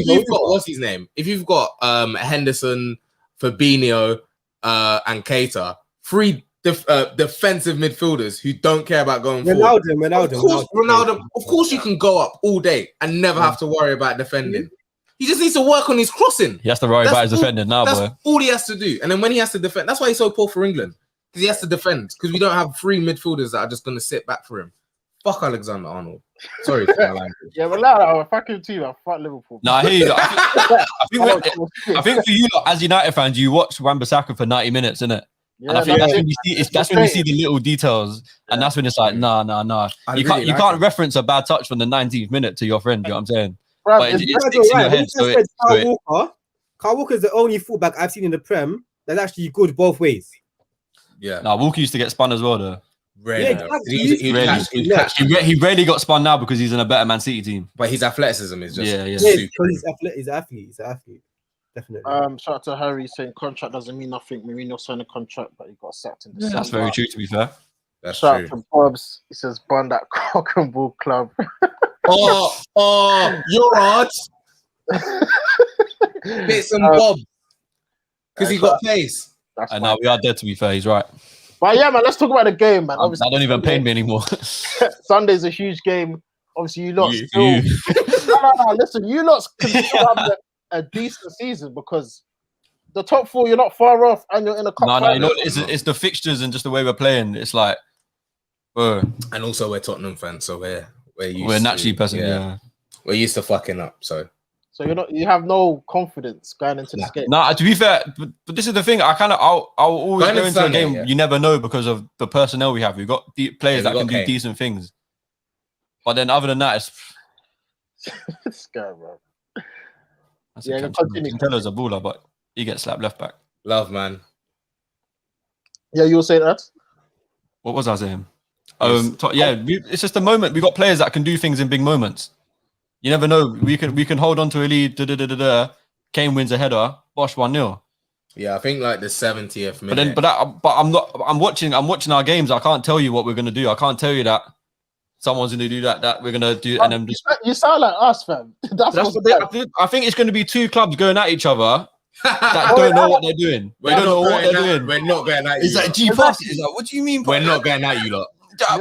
B: you've got what's his name? If you've got Henderson, Fabinho, and Keita, three defensive midfielders who don't care about going forward. Ronaldo. Of course, you can go up all day and never have to worry about defending. He just needs to work on his crossing.
C: He has to worry about his defending now, boy.
B: That's all he has to do. And then when he has to defend, that's why he's so poor for England. Because he has to defend. Because we don't have three midfielders that are just going to sit back for him. Fuck Alexander-Arnold. Sorry for my language.
A: Yeah, well, I'm fucking team. I fuck Liverpool.
C: No, I hear you. I think for you, as United fans, you watch Wan-Bissaka for 90 minutes, innit? Yeah, and I think that's when you see the little details, and that's when it's like, nah. You can't reference a bad touch from the 19th minute to your friend. You know what I'm saying?
D: But it sticks in your head. So Carl Walker is the only fullback I've seen in the Prem that's actually good both ways.
B: Yeah.
C: Now Walker used to get spun as well, though.
B: Rarely.
C: He rarely got spun now because he's in a better Man City team.
B: But his athleticism is just
D: super. He's an athlete. Definitely.
A: Shout out to Harry saying contract doesn't mean nothing. Mourinho signed a contract, but he got sacked in December.
C: That's very true, to be fair.
A: Shout out to Bobs. He says, "Bun that cock and ball club."
B: You're odd. Bits and bobs. Because he got pace.
C: And now we are dead, to be fair. He's right.
A: But yeah, man, let's talk about the game, man.
C: Obviously, I don't even pain me anymore.
A: Sunday's a huge game. Obviously, you lot still... No, listen, you lot can still have a decent season because the top four, you're not far off and you're in a cup final.
C: No, you know, it's the fixtures and just the way we're playing. It's like...
B: And also, we're Tottenham fans, so we're
C: naturally pressing,
B: We're used to fucking up, so
A: you have no confidence going into this game.
C: No, to be fair, but this is the thing. I'll always go into a game. Yeah. You never know because of the personnel we have. We've got players that can do decent things. But then other than that, it's
A: this guy, bro.
C: Cantelo's a baller, but he gets slapped left back.
B: Love, man.
C: Yeah,
A: you were saying that?
C: What was I saying? It's just a moment. We got players that can do things in big moments. You never know. We can hold on to a lead. Kane wins a header. Bosh 1-0.
B: Yeah, I think like the 70th minute.
C: But I'm watching our games. I can't tell you what we're gonna do. I can't tell you that someone's gonna do that we're gonna do. And then
A: you sound like us, fam.
C: I think it's gonna be two clubs going at each other that don't know what they're doing.
B: We're not going at you.
C: It's like G passes. Like, what do you mean?
B: We're not going at you lot.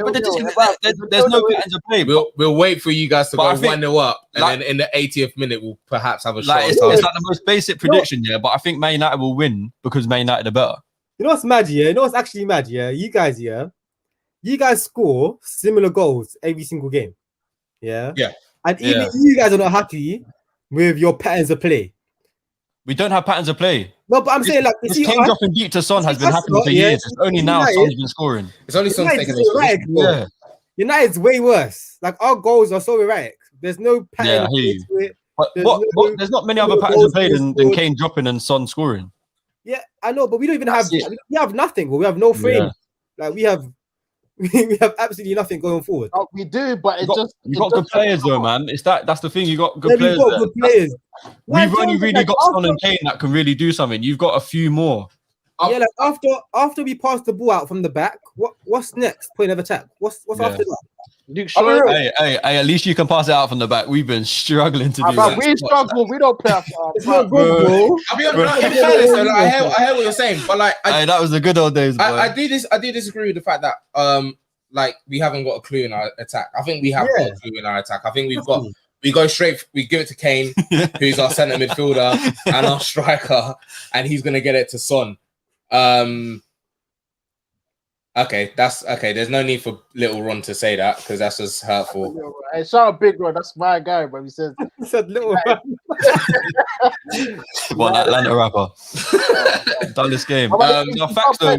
C: But there's no patterns of play.
B: We'll wait for you guys to go 1-0 up, and then in the 80th minute, we'll perhaps have a shot.
C: It's like the most basic prediction, but I think Man United will win because Man United are better.
D: You know what's mad, yeah? You know what's actually mad, yeah? You guys score similar goals every single game, yeah?
B: Yeah.
D: And even you guys are not happy with your patterns of play.
C: We don't have patterns of play.
D: No, but I'm saying like
C: this Kane dropping deep to Son has been happening for years. It's only now Son's been scoring.
B: It's only Son's taking those.
D: United's way worse. Like our goals are so erratic. There's no pattern.
C: Yeah, I hear you. There's not many other patterns of play than Kane dropping and Son scoring.
D: Yeah, I know, but we don't even have. We have nothing. We have no frame. Like we have absolutely nothing going forward.
A: Oh, we do, but you
C: got good players though, man. That's the thing. You got good players.
D: Good players.
C: We've only really got Son and Kane that can really do something. You've got a few more.
D: Yeah, like after we pass the ball out from the back, what's next? Point of attack. What's after that?
C: Hey, at least you can pass it out from the back. We've been struggling to do that.
A: We struggle. We don't play after.
D: It's not good, bro.
B: I'll be honest. I hear what you're saying, but like,
C: that was the good old days. Bro.
B: I do disagree with the fact that like we haven't got a clue in our attack. I think we have got a clue in our attack. I think we go straight. We give it to Kane, who's our centre midfielder and our striker, and he's gonna get it to Son. Okay, that's okay. There's no need for little Ron to say that because that's just hurtful.
A: Hey, shout out Big Ron, that's my guy, but he said
D: little Ron.
C: What, Atlanta rapper? Done this game. No, facts though,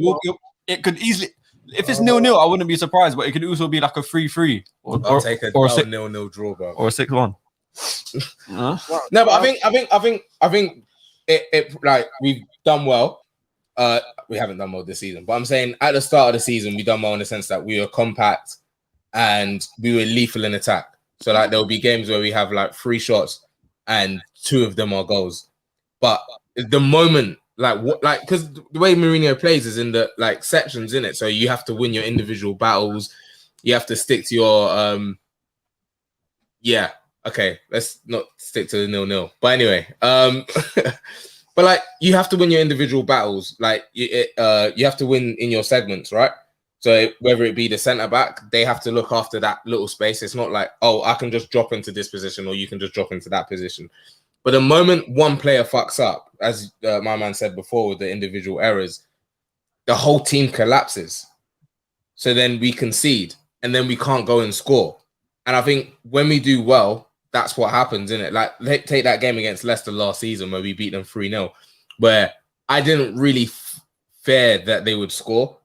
C: it could easily. If it's 0-0, I wouldn't be surprised, but it could also be like a 3-3
B: or take a 0-0 draw, bro,
C: or a 6-1.
B: No, but I think it like we've done well. We haven't done well this season, but I'm saying at the start of the season we done well in the sense that we were compact and we were lethal in attack. So like there'll be games where we have like 3 shots and 2 of them are goals. But the moment because the way Mourinho plays is in the like sections in it, so you have to win your individual battles. You have to stick to your okay, let's not stick to the 0-0. But anyway, but like you have to win your individual battles. Like you have to win in your segments, right? So whether it be the centre back, they have to look after that little space. It's not like, oh, I can just drop into this position or you can just drop into that position. But the moment one player fucks up, as my man said before, with the individual errors, the whole team collapses. So then we concede and then we can't go and score. And I think when we do well, that's what happens, isn't it? Like, take that game against Leicester last season where we beat them 3-0, where I didn't really fear that they would score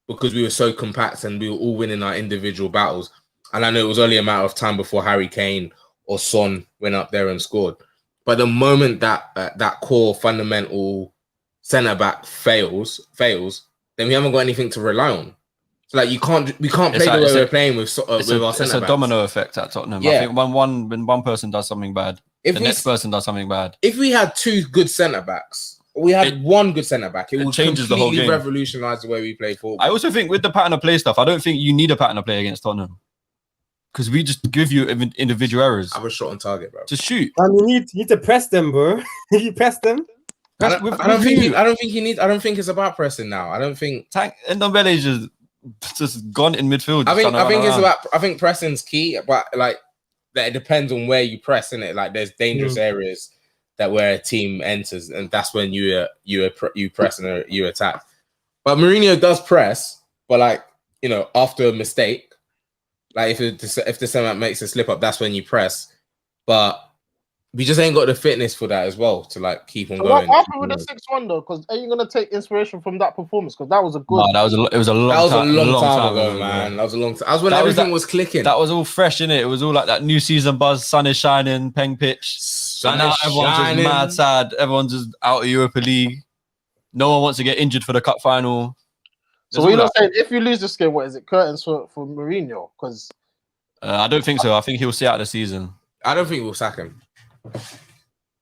B: because we were so compact and we were all winning our individual battles. And I know it was only a matter of time before Harry Kane or Son went up there and scored. But the moment that that core fundamental centre-back fails, then we haven't got anything to rely on. So like we can't play the way we're playing with our centre-backs.
C: It's a domino effect at Tottenham. Yeah. I think when one person does something bad, the next person does something bad.
B: If we had 2 good centre-backs, we had 1 good centre-back, it would changes the whole game. Revolutionise the way we play football.
C: I also think with the pattern of play stuff, I don't think you need a pattern of play against Tottenham. Because we just give you individual errors.
B: I was shot on target, bro.
C: Just shoot.
D: And you need to press them, bro. You press them.
B: I don't think it's about pressing now. I don't think
C: Ndombele is just gone in midfield.
B: I think pressing's key, but like that it depends on where you press, innit? Like there's dangerous areas that where a team enters, and that's when you press and you attack. But Mourinho does press, but like, you know, after a mistake, like if the centre makes a slip up, that's when you press. But we just ain't got the fitness for that as well to like keep on going.
A: What happened with the 6-1 though? Because are you gonna take inspiration from that performance? Because that was a good.
C: No, it was a long time ago,
B: man. That was a long time. That was when everything was clicking.
C: That was all fresh, innit? It was all like that new season buzz. Sun is shining, Peng pitch. And now everyone's just mad sad. Everyone's just out of Europa League. No one wants to get injured for the cup final.
A: So what you're not saying, if you lose this game, what is it? Curtains for Mourinho? Because
C: I don't think so. I think he'll see out the season.
B: I don't think we'll sack him.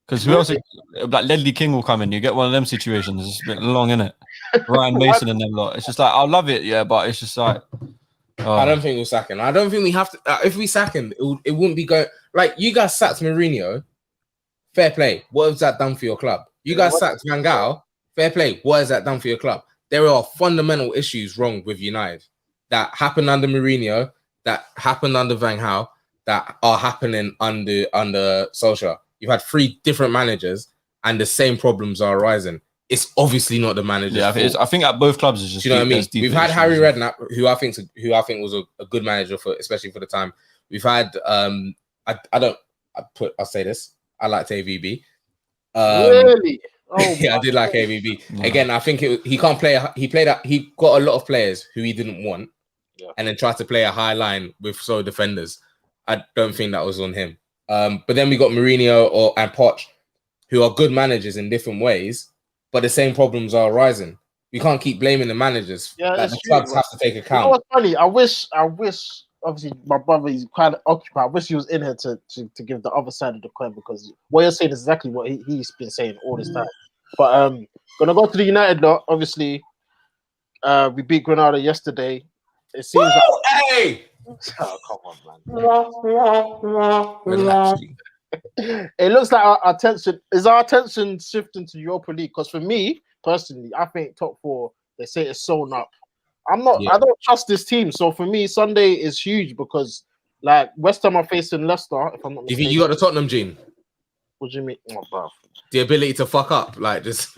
C: Because who else? Like Ledley King will come in. You get one of them situations. It's a bit long, innit? Ryan Mason and them lot. It's just like I love it, yeah, but it's just like
B: I don't think we'll sack him. I don't think we have to. If we sack him, it wouldn't be going like you guys sacked Mourinho. Fair play. What has that done for your club? You guys sacked Van Gaal. Fair play. What has that done for your club? There are fundamental issues wrong with United that happened under Mourinho, that happened under Van Gaal, that are happening under Solskjaer. You've had 3 different managers, and the same problems are arising. It's obviously not the manager.
C: Yeah, I think at both clubs it's just.
B: Do you know what I mean? We've had Harry Redknapp, who I think was a good manager for, especially for the time. We've had I'll say this. I liked AVB.
A: Really? Oh,
B: yeah, I did like AVB. Yeah. Again, I think he can't play. He got a lot of players who he didn't want, and then tried to play a high line with solo defenders. I don't think that was on him. But then we got Mourinho and Poch, who are good managers in different ways, but the same problems are arising. We can't keep blaming the managers. Yeah, like the clubs have to take account.
A: You know what's funny? I wish. Obviously, my brother is quite occupied. I wish he was in here to give the other side of the coin, because what you're saying is exactly what he's been saying all this time. But gonna go to the United lot. Obviously, we beat Granada yesterday. It seems
B: hey!
A: Oh, come on, man. It looks like our attention shifting to Europa League? Because for me personally, I think top 4, they say it's sewn up. I'm not. I don't trust this team. So for me, Sunday is huge because like West Ham are facing Leicester. If I'm not
B: Do you
A: mistaken.
B: think you got the Tottenham gene?
A: What do you mean? Oh, bruv.
B: The ability to fuck up, like just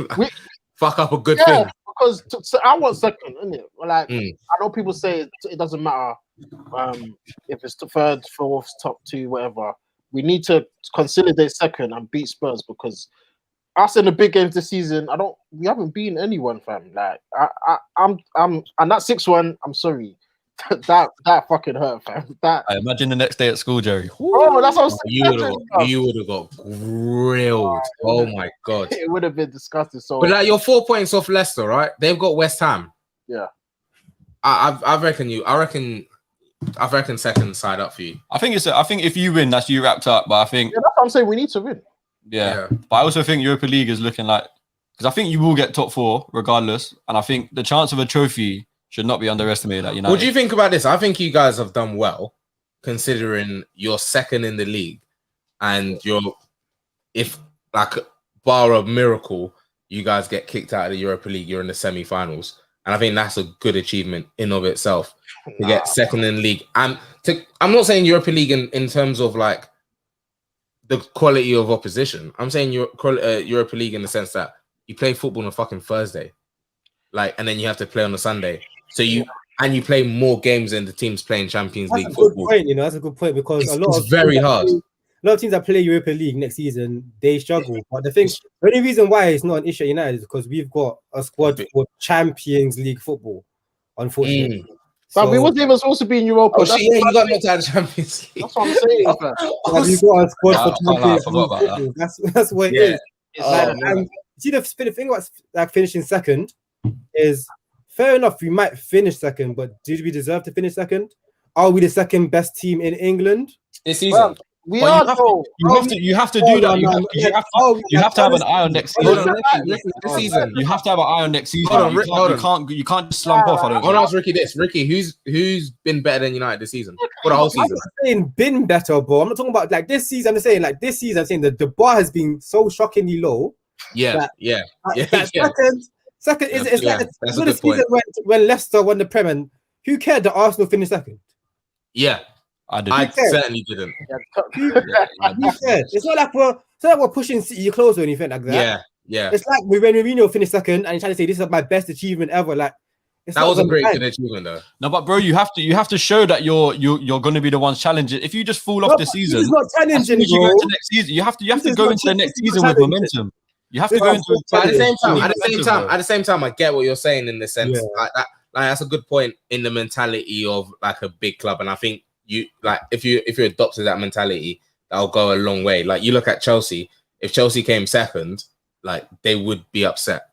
B: fuck up a good thing.
A: Because I want second, isn't it? Like I know people say it doesn't matter if it's the third, fourth, top two, whatever. We need to consolidate second and beat Spurs because us in the big games this season, we haven't beaten anyone, fam. Like I'm and that 6-1, I'm sorry. that fucking hurt, fam. I
C: imagine the next day at school, Jerry.
A: Oh, that's what
B: you would have got grilled. Oh my god.
A: It would have been disgusting. So
B: but like you're 4 points off Leicester, right? They've got West Ham.
A: Yeah.
B: I reckon second side up for you.
C: I think if you win, that's you wrapped up. But I think
A: that's what I'm saying. We need to win.
C: Yeah. But I also think Europa League is looking like, because I think you will get top 4 regardless, and I think the chance of a trophy should not be underestimated. Like,
B: what do you think about this? I think you guys have done well, considering you're second in the league, and if like bar a miracle, you guys get kicked out of the Europa League, you're in the semi-finals. And I think that's a good achievement in of itself to get second in the league. I'm not saying Europa League in terms of like the quality of opposition. I'm saying Europa League in the sense that you play football on a fucking Thursday, like, and then you have to play on a Sunday. So you play more games than the teams playing Champions League football.
D: Point, that's a good point because
B: it's very hard.
D: A lot of teams that play Europa League next season, they struggle. But the only reason why it's not an issue at United is because we've got a squad for Champions League football, unfortunately.
A: But we wasn't even supposed to be in Europa.
B: You got knocked out of the Champions League.
A: That's what I'm saying.
D: We've got a squad for Champions League football. That's what it is. See, the thing about like finishing second is fair enough. We might finish second, but did we deserve to finish second? Are we the second best team in England
B: this season?
A: You have
C: to do that. You have to have an eye on next season. You have to have an eye on next season. You can't just slump off.
B: I want to ask Ricky this. Ricky, who's been better than United this season for the whole season?
D: I'm not saying been better, bro. I'm not talking about like this season. I'm saying like this season. I'm saying that the bar has been so shockingly low.
C: Yeah.
D: Second is like the season when Leicester won the Prem, and who cared that Arsenal finished second?
B: Yeah. I certainly didn't.
D: It's not like we're pushing City close or anything like that.
B: Yeah.
D: It's like when Mourinho finished second and he's trying to say this is my best achievement ever. Like
B: that was a great achievement, though.
C: No, but bro, you have to show that you're going to be the ones challenging. If you just fall off the season,
D: it's not challenging,
C: you go into next season. You have to go into the next season with momentum. You have to go into
B: at the same time, I get what you're saying in the sense like that. Like that's a good point in the mentality of like a big club, and I think you like if you adopted that mentality, that'll go a long way. Like you look at Chelsea. If Chelsea came second, like they would be upset.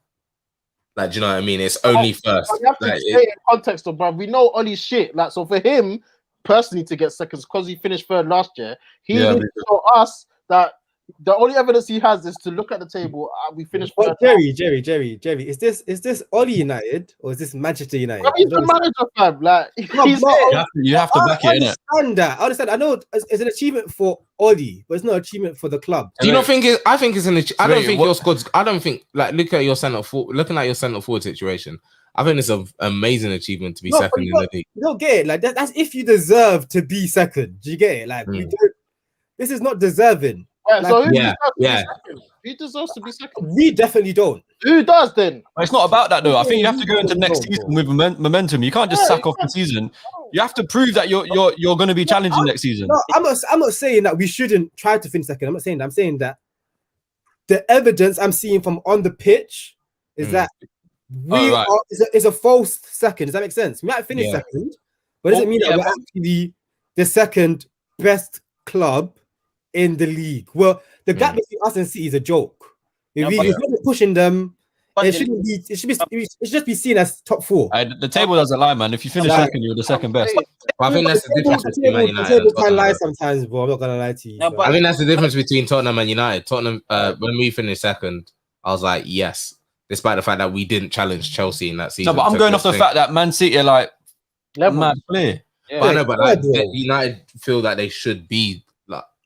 B: Like, do you know what I mean? It's only first.
A: You have to stay in context of, bro. We know Ollie's shit. Like, so for him personally to get seconds because he finished third last year, he needs to show us that the only evidence he has is to look at the table. We finished.
D: But Jerry, is this Ollie United or is this Manchester United?
A: He's the manager, fam. Like
C: you have to back it, innit?
D: I understand. I know it's an achievement for Ollie, but it's not an achievement for the club.
B: Do you not think it? I think it's an. I don't think your squad's. I don't think like looking at your centre forward situation. I think it's an amazing achievement to be second in the league.
D: You don't get it. Like that's if you deserve to be second. Do you get it? Like we don't. This is not deserving.
A: So who deserves to be second?
D: We definitely don't.
A: Who does then?
C: It's not about that though. I think you have to go into next season with momentum. You can't just sack off the season. You have to prove that you're going to be challenging next season.
D: No, I'm not saying that we shouldn't try to finish second. I'm not saying that. I'm saying that the evidence I'm seeing from on the pitch is that is a false second. Does that make sense? We might finish second, but it doesn't mean that we're actually the second best club in the league. Well, the gap between us and City is a joke. If we're pushing them, it should just be seen as top 4.
C: The table doesn't lie, man. If you finish second, you're the second best.
B: I think that's the difference between Man United.
D: The table can lie sometimes, bro. I'm not gonna lie to you.
B: I think that's the difference between Tottenham and United. Tottenham, when we finished second, I was like, yes, despite the fact that we didn't challenge Chelsea in that season.
C: No, but I'm going off the fact that Man City are like mad clear.
B: Yeah. But I know, but like, United feel that they should be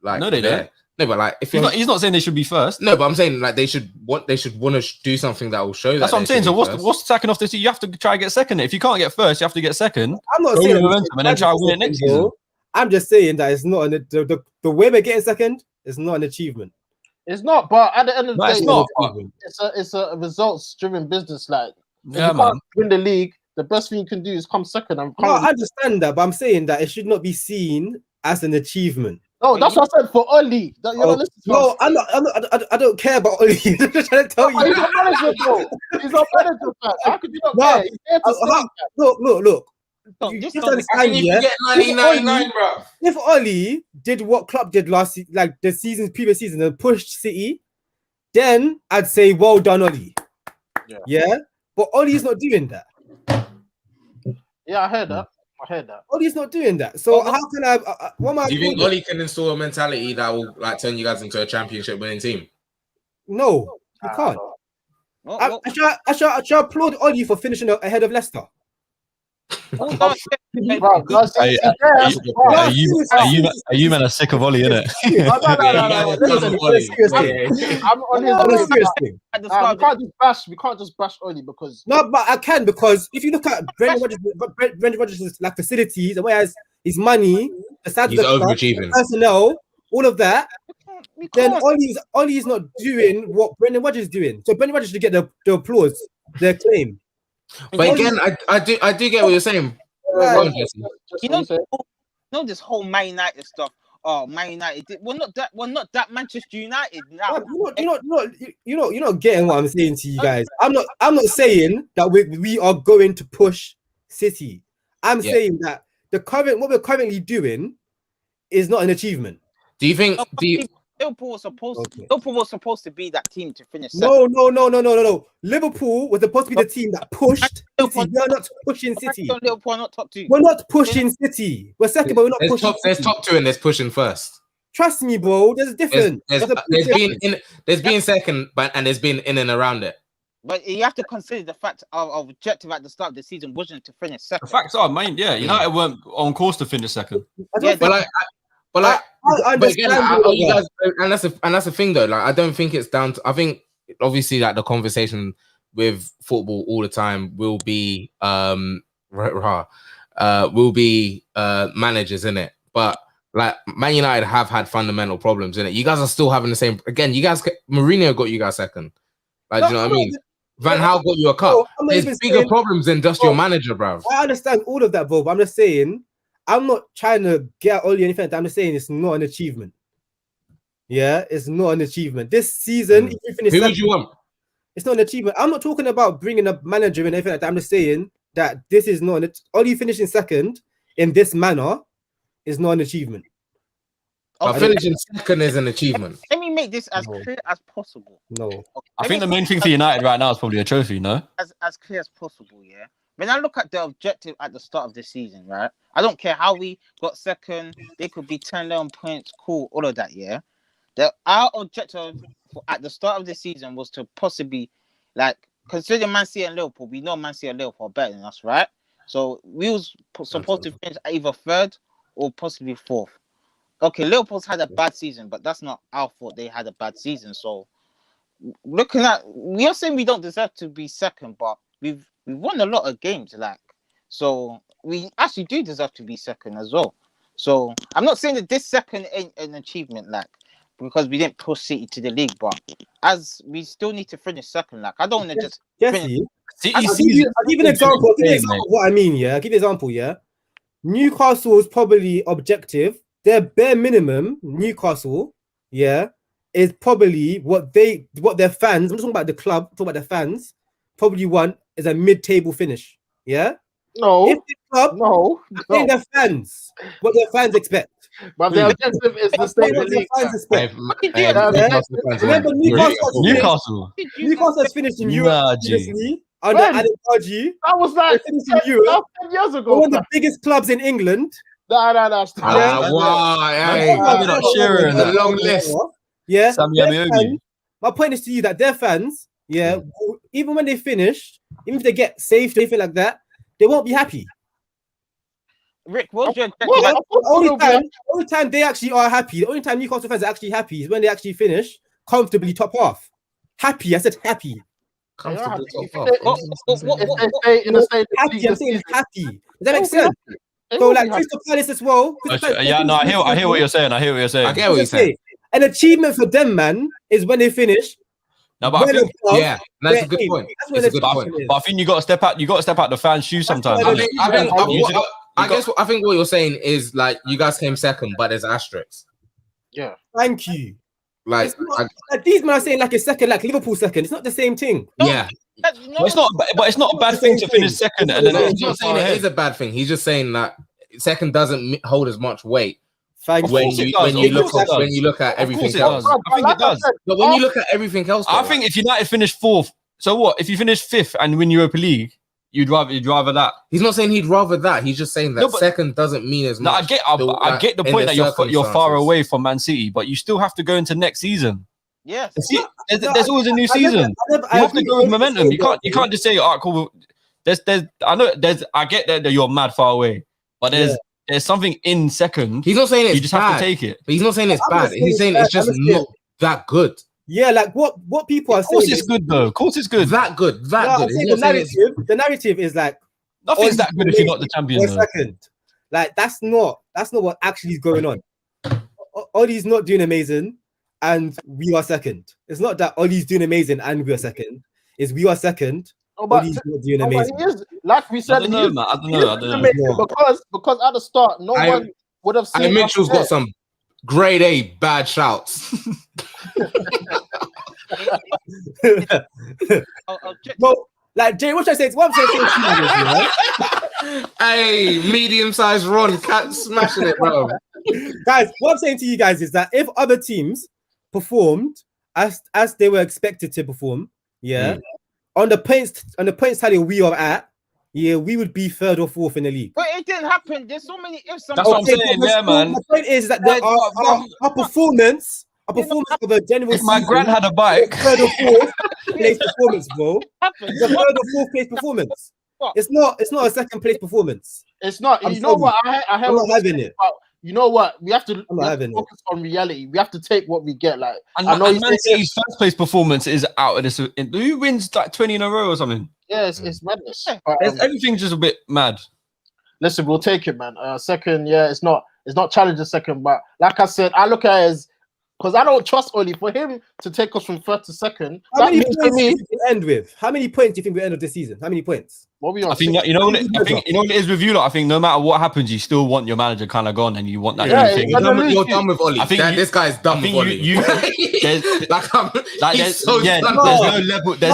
B: like
C: no, they don't.
B: No, but like if
C: he's not saying they should be first.
B: No, but I'm saying like they should want to do something that will show.
C: That's what I'm saying. So what's sacking off this? You have to try and get second. If you can't get first, you have to get second.
D: I'm not saying
C: momentum and then try to win it next season.
D: I'm just saying that it's not the way we're getting second is not an achievement.
A: It's not, but at the end of the day,
C: it's not.
A: It's a results-driven business. Like,
C: yeah,
A: if you can't win the league, the best thing you can do is come second.
D: No, I understand that, but I'm saying that it should not be seen as an achievement.
A: No, that's what I said for Oli.
D: No, I'm not. I don't care about Oli. I'm just trying to tell you.
A: He's a manager, bro. He's a manager. How could you not care? He's there to
D: Look.
E: You
D: just understand,
B: yeah. Get 1999, bro.
D: If Oli did what Klopp did last, like the previous season, and pushed City, then I'd say well done, Oli. Yeah, but Oli's not doing that.
A: Yeah, I heard that.
D: Oli's not doing that. So how can I? What am I?
B: Do you think Oli can install a mentality that will like turn you guys into a championship winning team?
D: No, you can't. I shall applaud Oli for finishing ahead of Leicester.
C: Are you men are sick of Oli, innit?
A: I'm on his thing. We can't just bash Oli because
D: no, but I can because if you look at Brendan Rodgers' like facilities and whereas his money, the size of the
B: overachieving
D: personnel, all of that, then Oli's not doing what Brendan Rodgers is doing. So Brendan Rodgers should get the applause, the acclaim.
B: But again, I do get what you're saying.
E: You know this whole Man United stuff. Oh, Man United. We're not that Manchester United now.
D: You're not getting what I'm saying to you guys. I'm not saying that we are going to push City. I'm saying that what we're currently doing is not an achievement.
B: Do you think?
E: Liverpool was supposed to be that team to finish second.
D: No. Liverpool was supposed to be the team that pushed City. We're not pushing City.
E: Liverpool are not top two.
D: We're not pushing City. We're second, but we're not pushing.
B: There's top two and there's pushing first.
D: Trust me, bro. There's a difference.
B: There's been second, and there's been in and around it.
E: But you have to consider the fact our objective at the start of the season wasn't to finish second.
C: The facts are, United weren't on course to finish second.
B: But again, you guys, and that's the thing though. Like, I don't think it's down to. I think obviously, like the conversation with football all the time will be managers in it. But like Man United have had fundamental problems in it. You guys are still having the same. Again, Mourinho got you guys second. Like, do you know what I mean? Van Gaal got you a cup. There's bigger problems than just your manager, bro.
D: I understand all of that, bro. But I'm just saying. I'm not trying to get Oli anything. I'm just saying it's not an achievement. Yeah, it's not an achievement. This season, if you finish
B: who would you want?
D: It's not an achievement. I'm not talking about bringing a manager and anything like that. I'm just saying that this is not Oli finishing second in this manner is not an achievement.
B: Finishing second is an achievement.
E: Let me make this as clear as possible.
D: No.
C: I think the main thing for United right now is probably a trophy, no?
E: As clear as possible, yeah. When I look at the objective at the start of the season, right? I don't care how we got second. They could be 10, 11 points. Cool, all of that, yeah? Our objective at the start of the season was to possibly, like, considering Man City and Liverpool, we know Man City and Liverpool are better than us, right? So we was supposed to finish either third or possibly fourth. Okay, Liverpool's had a bad season, but that's not our fault. They had a bad season. So looking at, we are saying we don't deserve to be second, but we've won a lot of games, like, so we actually do deserve to be second as well. So I'm not saying that this second ain't an achievement, like, because we didn't push City to the league, but as we still need to finish second, like, I don't want to just
D: Jesse. I'll give you an example. I'll give you an example of what I mean. Yeah, I'll give you an example. Yeah, Newcastle is probably objective. Their bare minimum, Newcastle, yeah, is probably what their fans. I'm not talking about the club. I'm talking about their fans. Probably want is a mid-table finish. Yeah.
A: No.
D: If the club, no. Their fans, what their fans expect.
A: But their objective is to stay in the league.
D: Remember, Newcastle has finished in Europe. Under Adam Haji.
A: That was like 10 years ago.
D: One of the biggest clubs in England.
A: No.
B: Wow. The long list.
D: Yeah. My point is to you that their fans, yeah, even when they finish, even if they get safe, anything like that, they won't be happy.
E: Rick, what's your
D: The only time they actually are happy, the only time Newcastle fans are actually happy is when they actually finish comfortably top half. Happy, I said happy.
B: Comfortable
A: If
B: top half.
A: they stay in the state
D: Happy, I'm saying happy. Does that make sense? So like Crystal Palace as well.
C: Yeah, no, I hear what you're saying. I
B: get what you're saying.
D: An achievement for them, man, is when they finish.
C: No, but I think
B: that's a good point. That's a good point.
C: But I think you got to step out. You got to step out the fans' shoes sometimes.
B: I think what you're saying is like you guys came second, but there's asterisks.
A: Yeah.
D: Thank you.
B: Like
D: these men are saying like a second, like Liverpool second. It's not the same thing.
B: Yeah.
C: It's not. But it's not a bad thing to finish second. And then
B: he's not saying it is a bad thing. He's just saying that second doesn't hold as much weight. When you look at everything else.
C: I think it does.
B: But when you look at everything else,
C: I think if United finish fourth, so what? If you finish fifth and win Europa League, you'd rather that.
B: He's not saying he'd rather that. He's just saying that second doesn't mean as much.
C: I get the point that you're far away from Man City, but you still have to go into next season.
E: Yes.
C: There's always a new season. You have to go with momentum. You can't just say, all right, cool. I get that you're mad far away, but there's something in second.
B: He's not saying it's
C: you just
B: bad.
C: have to take it.
B: But he's not saying it's bad. He's saying it's just not that good.
D: Yeah, like what people are saying.
C: Of course it's good though. Of course it's good.
B: That good.
D: The narrative is like
C: nothing's that good if you're not the champion.
D: Second, like that's not what actually is going on. Ollie's not doing amazing, and we are second. It's not that Ollie's doing amazing and we are second. It's we are second. Ollie's not doing amazing.
A: Like we said,
C: I don't know.
A: Because at the start, no one would have seen.
B: Mitchell's got some grade A bad shouts.
D: Well, like Jay, what should I say? What I'm saying to you,
B: hey, medium-sized Ron, cat smashing it, bro.
D: Guys, what I'm saying to you guys is that if other teams performed as they were expected to perform, on the points tally we are at, we would be third or fourth in the league.
E: But it didn't happen. There's so many ifs.
C: That's what I'm saying, man.
D: The point is that our performance of a general.
C: If my grand had a bike,
D: third or fourth place performance, bro. It's a third or fourth place performance. It's not a second place performance.
A: It's not. You know what? I have
D: not having it.
A: You know what? We have to focus on reality. We have to take what we get. Like
C: I know Man City's first place performance is out of this. Who wins like 20 in a row or something?
A: Yeah, it's madness.
C: Everything's just a bit mad.
A: Listen, we'll take it, man. Second, it's not challenging second, but like I said, I look at it as because I don't trust Oli. For him to take us from third to second,
D: how many points do you think we end with? How many points do you think we end of this season? How many points?
C: I think you know what it is with you. Like, I think no matter what happens, you still want your manager kind of gone, and you want that new thing.
B: You're done with Oli. I think this guy's done with Oli. There's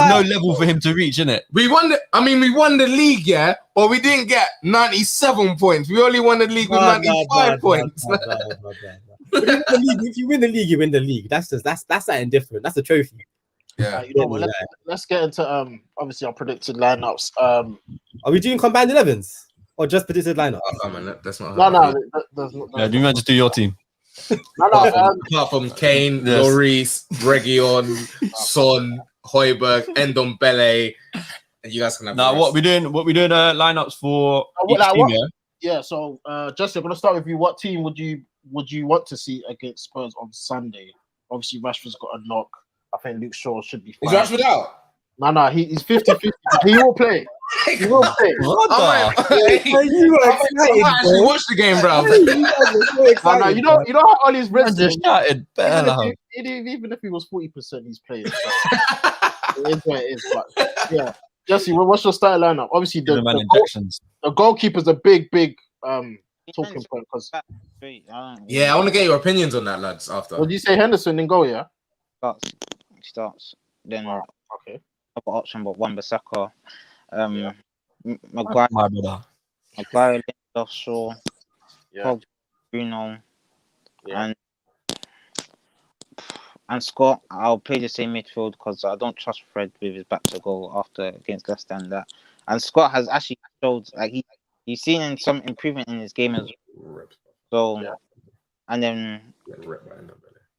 B: no level for him to reach, innit? We won the league, yeah, but we didn't get 97 points. We only won the league with 95 points.
D: If you win the league, you win the league. That's something different. That's a trophy.
B: Yeah.
A: Let's get into obviously our predicted lineups.
D: Are we doing combined 11s or just predicted lineups?
B: That's not.
C: Yeah, do you mind just do your team?
B: Apart from Kane, Lloris, Reguilon, Son, Højbjerg, Ndombele, and you guys can have.
C: Now, what we doing? Lineups for each team, yeah.
A: Yeah. So, Jesse, I'm gonna start with you. What team would you want to see against Spurs on Sunday? Obviously, Rashford's got a knock. I think Luke Shaw should be fine.
B: Is Rashford out?
A: No, he's 50-50. He will play. He will play.
B: I actually watch the game, bro.
A: You know how Ollie's rested. Even if he was 40%, he's playing. So. It is what it is. But yeah, Jesse, what's your starting lineup? Obviously, the goalkeeper's a big talking point.
B: Yeah, I want to get your opinions on that, lads. After.
A: Would you say Henderson in goal? Yeah.
E: Starts. Then
A: okay.
E: I've got option but Wan-Bissaka, Maguire, Lindelof, Shaw, Bruno, and Scott. I'll play the same midfield because I don't trust Fred with his back to goal after against Leicester and that. And Scott has actually showed like he's seen some improvement in his game as well. So, and then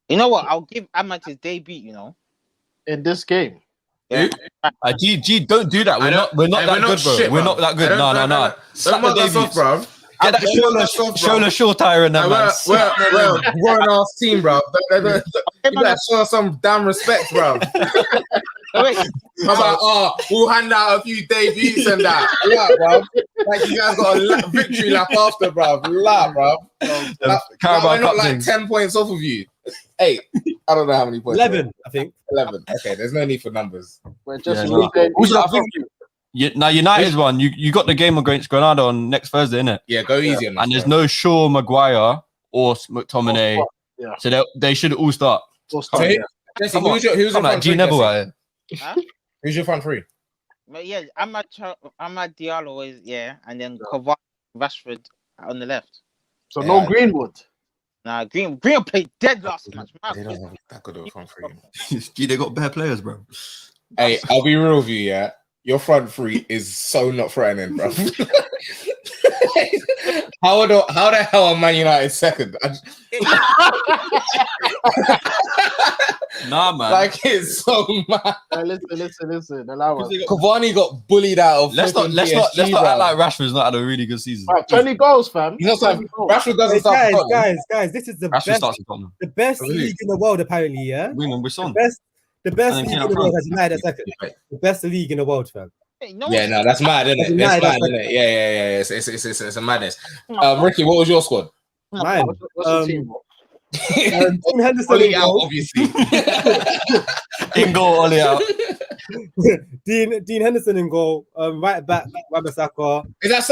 E: you know what? I'll give Ahmad his debut. You know.
A: In this game.
E: Yeah.
C: G, don't do that. We're not that good, bro. We're not that good. No.
B: Don't mark us off, bro.
C: Get that shoulder short tire in that man.
B: We're an ass team, bro. You better show us some damn respect, bro. I'm like, we'll hand out a few debuts and that. Yeah, bro. Like you guys got a victory lap after, bro. Bro. We're not like 10 points off of you. 8. I don't know how many points.
D: 11, I think.
B: 11. Okay, there's no need for numbers.
D: We're just
C: I think now United's one. You got the game against Granada on next Thursday, innit?
B: Yeah, go easy on this.
C: And there's no Shaw, Maguire, or McTominay.
A: Yeah.
C: So they should all start.
B: Jesse, who's your front
C: G
B: three?
C: Neville at it.
E: Huh?
B: Who's your front three?
E: But yeah, Ahmad Diallo is and then Cavani, Rashford on the left.
A: So no Greenwood.
E: Nah, Green played dead last match.
B: They don't have that good of a front three.
C: Gee, they got bare players, bro.
B: Hey, I'll be real with you, yeah. Your front three is so not threatening, bro. How the hell are Man United second?
C: Nah, man.
B: Like it's so mad.
A: Listen. Allow us.
B: Cavani got bullied out of.
C: Let's not act like Rashford's not had a really good season.
A: Right, 20 goals, fam.
B: He's not starting. Rashford doesn't start.
D: Guys, this is the
C: Rashford
D: best.
C: starts with Tottenham.
D: The best league in the world, apparently. Yeah. The best league in the world has United second. The best league in the world, fam.
B: No, that's mad, isn't it? That's mad, isn't it? Yeah. It's a madness. Ricky, what was your squad?
D: Mine.
A: What's your team?
D: Dean Henderson
B: Ollie
D: in
B: out,
D: goal.
B: obviously.
C: In goal, Ollie out.
D: Dean Henderson in goal. Right back, Wan-Bissaka.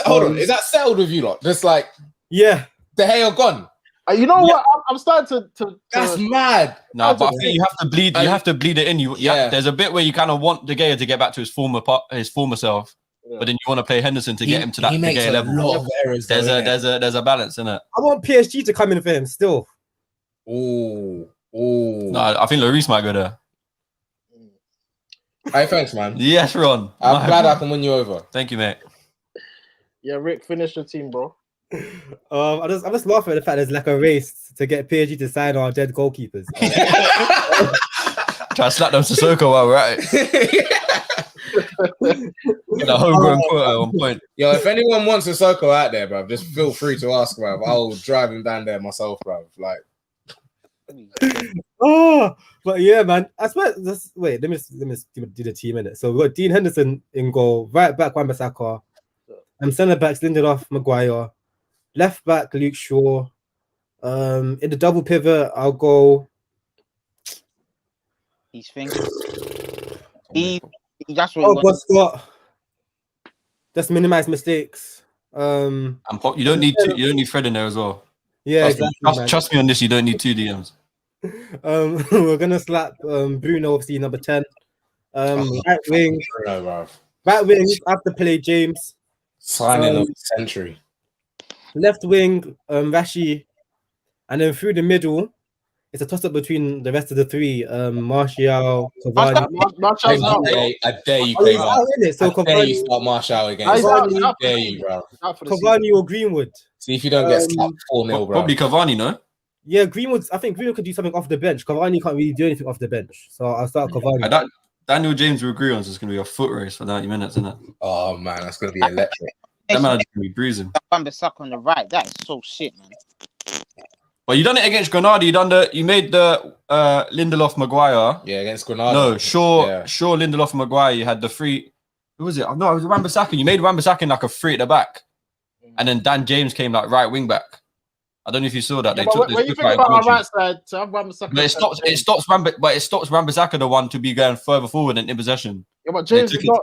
B: Hold on? Is that settled with you lot? Just like
D: Yeah.
B: De Gea gone.
A: You know what? I'm starting to.
B: That's mad.
C: No, but I think you have to bleed. You have to bleed it in. There's a bit where you kind of want De Gea to get back to his former self, but then you want to play Henderson to get him to that De Gea level.
B: Lot of errors,
C: there's a balance in it.
D: I want PSG to come in for him still.
B: Oh.
C: No, I think Lloris might go there.
B: Hey, thanks, man.
C: Yes, Ron.
B: I'm glad I can win you over.
C: Thank you, mate.
A: Yeah, Rick, finish your team, bro.
D: I'm just laughing at the fact there's like a race to get PSG to sign our dead goalkeepers.
C: Try to slap them Sissoko while we're at it. Get a homegrown quota on point.
B: Yo, if anyone wants Sissoko out there, bro, just feel free to ask, bro. I'll drive him down there myself, bro. Like,
D: but yeah, man. I swear. Wait, let me do the team in it. So we got Dean Henderson in goal, right back Wan-Bissaka, centre backs Lindelof, Maguire. Left back, Luke Shaw. In the double pivot, I'll go.
E: He's thinking. That's what.
D: But Scott. Just minimize mistakes.
C: You don't need Fred in there as well.
D: Yeah,
C: trust me on this. You don't need 2 DMs.
D: We're gonna slap Bruno, obviously number 10. Right wing. Right wing. I have to play James.
B: Signing of the century.
D: Left wing, Rashi, and then through the middle, it's a toss-up between the rest of the three. Martial, Cavani.
B: I dare you play Martial.
D: So
B: I dare you start Martial against. I dare you, bro.
D: Cavani or Greenwood.
B: See if you don't get slapped 4-0, bro.
C: Probably Cavani, no?
D: Yeah, I think Greenwood could do something off the bench. Cavani can't really do anything off the bench. So I'll start Cavani.
C: Daniel James will agree on it's going to be a foot race for 90 minutes, isn't it?
B: Oh, man, that's going to be electric.
C: That man is going to be bruising.
E: Wan-Bissaka on the right. That is so shit, man.
C: Well, you done it against Granada. You made the Lindelof Maguire.
B: Yeah, against Granada.
C: No, Shaw Lindelof Maguire. You had the free. Who was it? No, it was Wan-Bissaka. You made Wan-Bissaka like a free at the back, and then Dan James came like right wing back. I don't know if you saw that.
A: Yeah, when you think about our right side, to have Wan-Bissaka,
C: but it stops Wan-Bissaka the one to be going further forward and in possession.
A: Yeah, but James is not.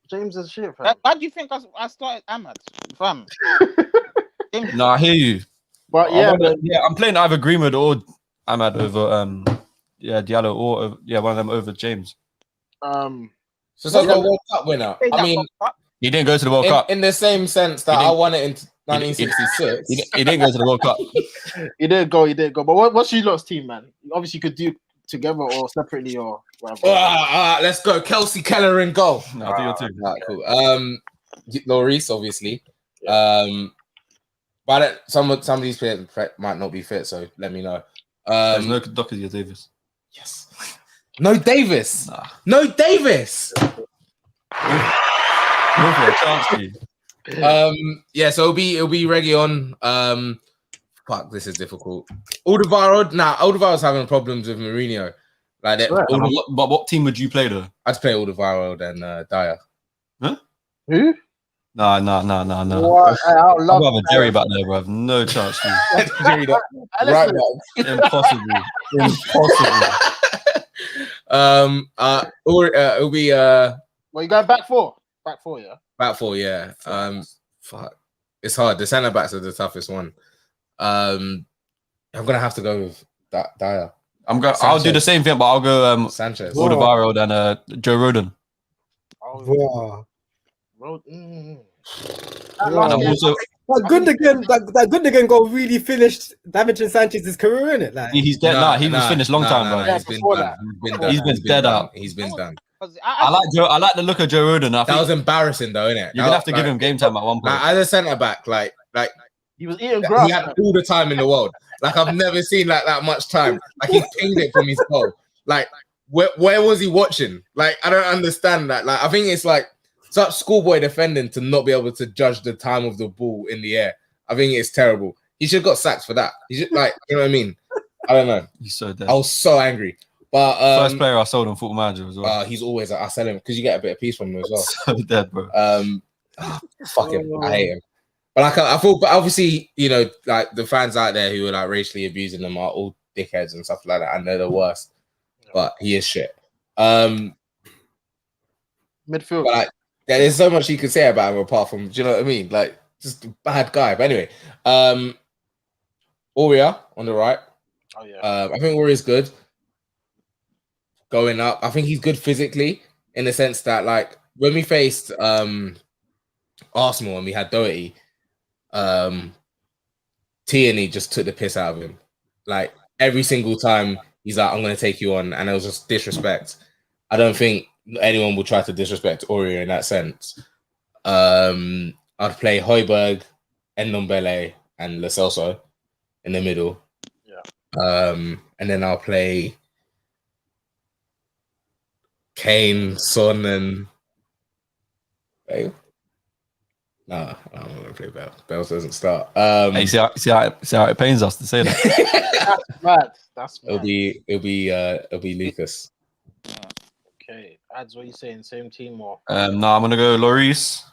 A: James is shit, fam.
E: Why do you think I started Ahmad, fam?
C: No, I hear you.
A: But
C: I'm playing either Greenwood or Ahmad over Diallo or one of them over James.
B: So the World Cup winner. I mean,
C: he didn't go to the World Cup
B: in the same sense that I won it in 1966.
C: He didn't go to the World Cup.
A: He didn't go. But what's your lot's team, man? Obviously, you could do together or separately or whatever.
B: Let's go. Kelsey Keller in goal.
C: No, do your team.
B: Right, cool. Lloris, obviously. But some of these players might not be fit, so let me know.
C: There's no Doherty or Davis.
B: Yes. No Davis.
C: Nah.
B: No Davis.
C: Go for a chance, dude.
B: Yeah, so it'll be Region. Fuck, this is difficult. Alderweireld's having problems with Mourinho. Like that.
C: But what team would you play though?
B: I'd play Alderweireld and Dyer.
C: Huh?
A: Who?
C: No.
A: What?
C: I'd rather Jerry back there, bro. No chance.
B: Jerry, right back.
C: Impossible.
B: It'll be
A: Well, you going back four? Back four, yeah.
B: Back four, yeah. Fuck. It's hard. The centre backs are the toughest one. I'm gonna have to go with Dyer.
C: I'll do the same thing, but I'll go
B: Sanchez.
C: Alderweireld and Joe Rodon.
A: Oh,
C: And I'm also
D: That Gundogan got really finished damaging Sanchez's career, in it. Like
C: he's dead. He was finished long time, bro.
B: He's been
C: dead
B: done.
C: out.
B: He's been done.
C: I like the look of Joe Rodon.
B: That was embarrassing, though, innit?
C: You're gonna have to give him game time at one point.
B: As a centre back, like
A: he was eating grass.
B: He had all the time in the world. Like I've never seen that much time. Like he pinged it from his goal. Like where was he watching? Like I don't understand that. Like I think it's like such schoolboy defending to not be able to judge the time of the ball in the air. I think it's terrible. He should have got sacked for that. He should, like, you know what I mean? I don't know.
C: He's so dead.
B: I was so angry. But
C: first player I sold on Football Manager as well.
B: He's always I sell him because you get a bit of peace from him as well.
C: So dead, bro.
B: Fuck him. I hate him. But like I feel, but obviously, you know, like the fans out there who are like racially abusing them are all dickheads and stuff like that, and they're the worst. But he is shit.
A: Midfield.
B: But like, there's so much you can say about him apart from, do you know what I mean? Like, just a bad guy. But anyway, Aurier on the right.
A: Oh yeah.
B: I think Aurier's good. Going up, I think he's good physically in the sense that, like, when we faced Arsenal and we had Doherty, Tierney just took the piss out of him. Like every single time he's like, I'm going to take you on. And it was just disrespect. I don't think anyone will try to disrespect Aurier in that sense. I'd play Højbjerg, Ndombele, and Lo Celso in the middle.
A: Yeah.
B: And then I'll play Kane, Son, and Bale. No, I'm not gonna play Bale. Bale doesn't start.
C: Hey, see how it pains us to say that.
A: That's mad.
B: It'll be Lucas.
A: Okay, Ads, what are you saying? Same team or?
C: No, I'm gonna go Lloris.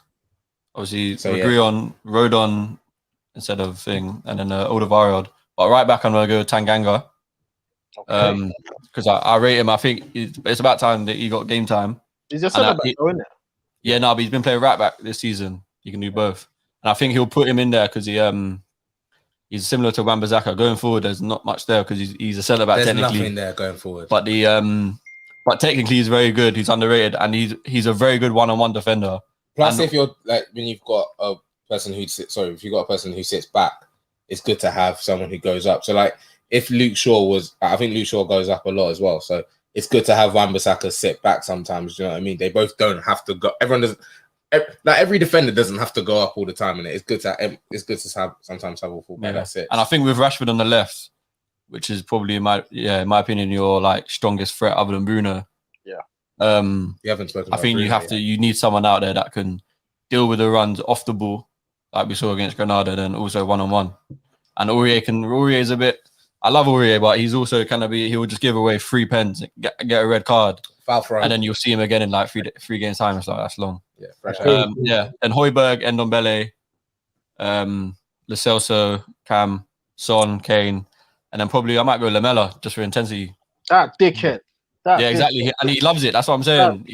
C: Obviously,
B: So,
C: agree on Rodon instead of thing, and then Alderweireld. But right back, I'm gonna go Tanganga.
A: Okay.
C: Because I rate him. I think it's about time that he got game time.
A: He's just centre back, though, isn't it?
C: Yeah, no, but he's been playing right back this season. He can do both, and I think he'll put him in there because he's similar to Wan-Bissaka. Going forward, there's not much there because he's a centre back.
B: There's
C: technically
B: nothing there going forward.
C: but but technically he's very good. He's underrated, and he's a very good one-on-one defender.
B: Plus, if you're like when you've got a person who sits back, it's good to have someone who goes up. So like if Luke Shaw I think Luke Shaw goes up a lot as well. So it's good to have Wan-Bissaka sit back sometimes. You know what I mean? They both don't have to go. Everyone doesn't. Like every defender doesn't have to go up all the time, and it's good to sometimes have a full back. That's it.
C: And I think with Rashford on the left, which is probably in my opinion, your like strongest threat other than Bruno.
A: Yeah.
B: You haven't spoken.
C: I think
B: Bruno
C: you need someone out there that can deal with the runs off the ball, like we saw against Granada, then also one-on-one. And Aurier is a bit. I love Aurier, but he's also he will just give away 3 pens, get a red card,
B: foul throw,
C: and then you'll see him again in like three games time. It's like that's long.
B: Yeah, fresh.
C: And Højbjerg, Ndombele, Lo Celso, Cam, Son, Kane, and then probably I might go Lamela just for intensity.
A: That dickhead.
C: Exactly, and he loves it. That's what I'm saying.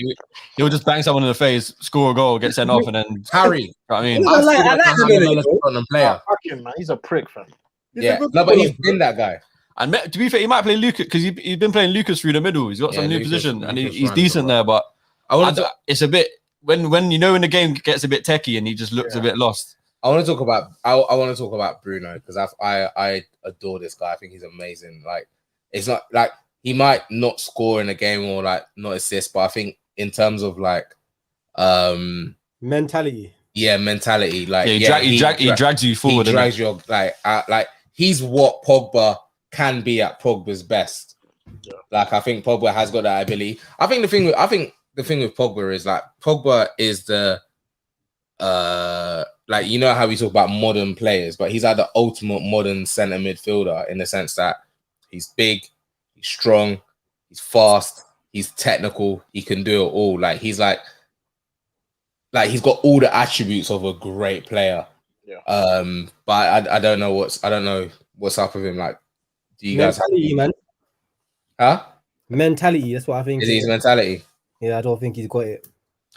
C: He'll just bang someone in the face, score a goal, get sent off, and then
B: Harry.
C: You know what I mean,
D: I like
B: Lamela player.
A: Fuck him, man. He's a prick, fam.
B: Yeah, no, but he's been that guy.
C: And to be fair, he might play Lucas because he's been playing Lucas through the middle. He's got some new position, and he's decent there. But it's a bit when when the game gets a bit techie and he just looks a bit lost.
B: I want to talk about Bruno because I adore this guy. I think he's amazing. Like it's not like he might not score in a game or like not assist, but I think in terms of like
D: mentality.
B: Yeah, mentality. Like
C: he drags you forward.
B: He drags you like he's what Pogba can be at Pogba's best. Yeah. Like I think Pogba has got that ability. I think the thing with Pogba is like Pogba is the like you know how we talk about modern players, but he's like the ultimate modern centre midfielder in the sense that he's big, he's strong, he's fast, he's technical, he can do it all. Like he's like he's got all the attributes of a great player.
A: Yeah.
B: But I don't know what's up with him. Like, do you guys
D: mentality, man?
B: Huh?
D: Mentality. That's what I think.
B: Is his mentality?
D: Yeah, I don't think he's got it.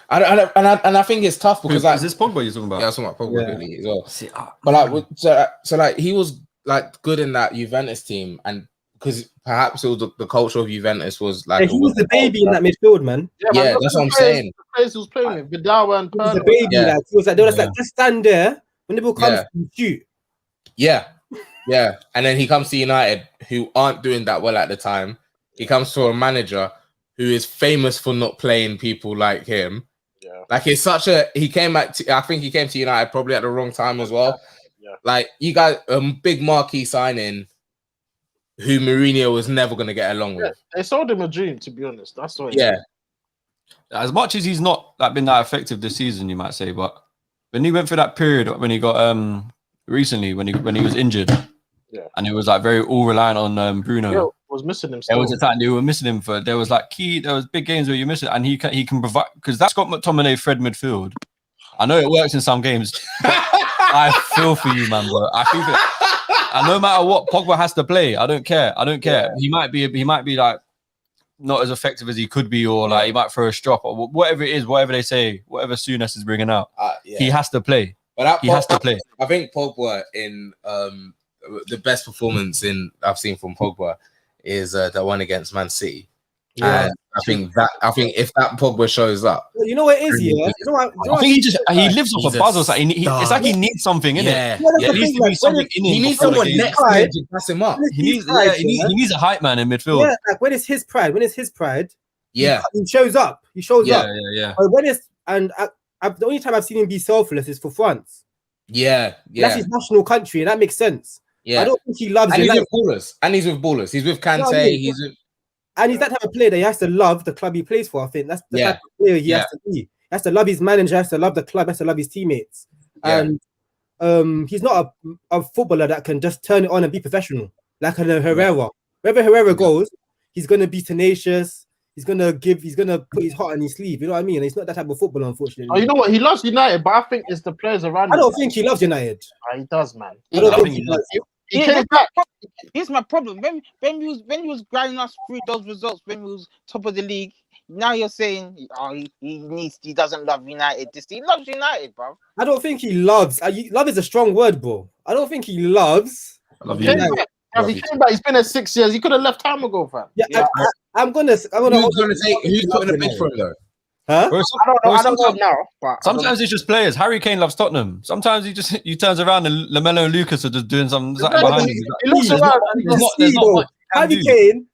B: I think it's tough because like
C: is this Pogba you're talking about?
B: Yeah, I'm talking about Pogba quickly as well.
C: See,
B: but like so like he was like good in that Juventus team, and because perhaps it was the culture of Juventus was like
D: he was the baby in that midfield, man.
B: Yeah, that's what I'm saying.
A: The players he was playing with, Vidal and
D: he was the baby.
B: Yeah.
D: Like, he was like, they were like, just stand there when the ball comes, shoot.
B: Yeah, and then he comes to United, who aren't doing that well at the time. He comes to a manager who is famous for not playing people like him.
A: Yeah.
B: Like it's such a I think he came to United probably at the wrong time as well.
A: Yeah.
B: Like you guys big marquee signing who Mourinho was never gonna get along with.
A: They sold him a dream, to be honest. That's what
C: as much as he's not like been that effective this season, you might say, but when he went through that period when he got recently when he was injured, and it was like very all reliant on Bruno.
A: Yeah, was missing him.
C: There was a time they were missing him for. There was big games where you miss it, and he can provide because that's Scott McTominay Fred midfield. I know it works in some games. I feel for you, man, bro. I feel for it. And no matter what Pogba has to play, I don't care.
A: Yeah.
C: He might be like not as effective as he could be, or like he might throw a strop or whatever it is, whatever they say, whatever Souness is bringing out. He has to play.
B: But
C: he has to play.
B: I think Pogba in the best performance I've seen from Pogba is the one against Man City.
D: Yeah.
B: And I think if that Pogba shows up,
D: you know what it is, yeah.
C: I think he lives off a buzz or something. It's like he needs something in it.
B: There needs to be something in him. He needs someone next to him to pass him up.
C: He needs a hype man in midfield.
D: Yeah, like when it's his pride, he shows up.
C: Yeah.
D: But when it's the only time I've seen him be selfless is for France.
B: Yeah.
D: That's his national country, and that makes sense.
B: Yeah.
D: I don't think he loves it.
B: He's with ballers. He's with Kante.
D: And he's that type of player that he has to love the club he plays for. I think that's the type of player he has to be. He has to love his manager, has to love the club, has to love his teammates.
B: Yeah.
D: And he's not a footballer that can just turn it on and be professional. Like a Herrera. Wherever Herrera goes, he's gonna be tenacious. He's gonna put his heart on his sleeve. You know what I mean? And he's not that type of footballer, unfortunately.
A: Oh, you know what? He loves United, but I think it's the players around him.
D: I don't think he loves United.
A: He does, man.
D: I don't think he does.
A: He came back.
E: Here's my problem. When he was grinding us through those results, when he was top of the league, now you're saying he doesn't love United. He loves United, bro.
D: I don't think he loves. Love is a strong word, bro. I don't think he loves.
C: I love
A: He came back. He's been there 6 years. He could have left time ago, fam.
D: Yeah. I'm gonna.
B: Who's putting a bid for him though?
D: Huh?
A: I don't know now. But
C: sometimes it's just players. Harry Kane loves Tottenham. Sometimes he turns around and Lamelo and Lucas are just doing something behind him.
A: He looks around.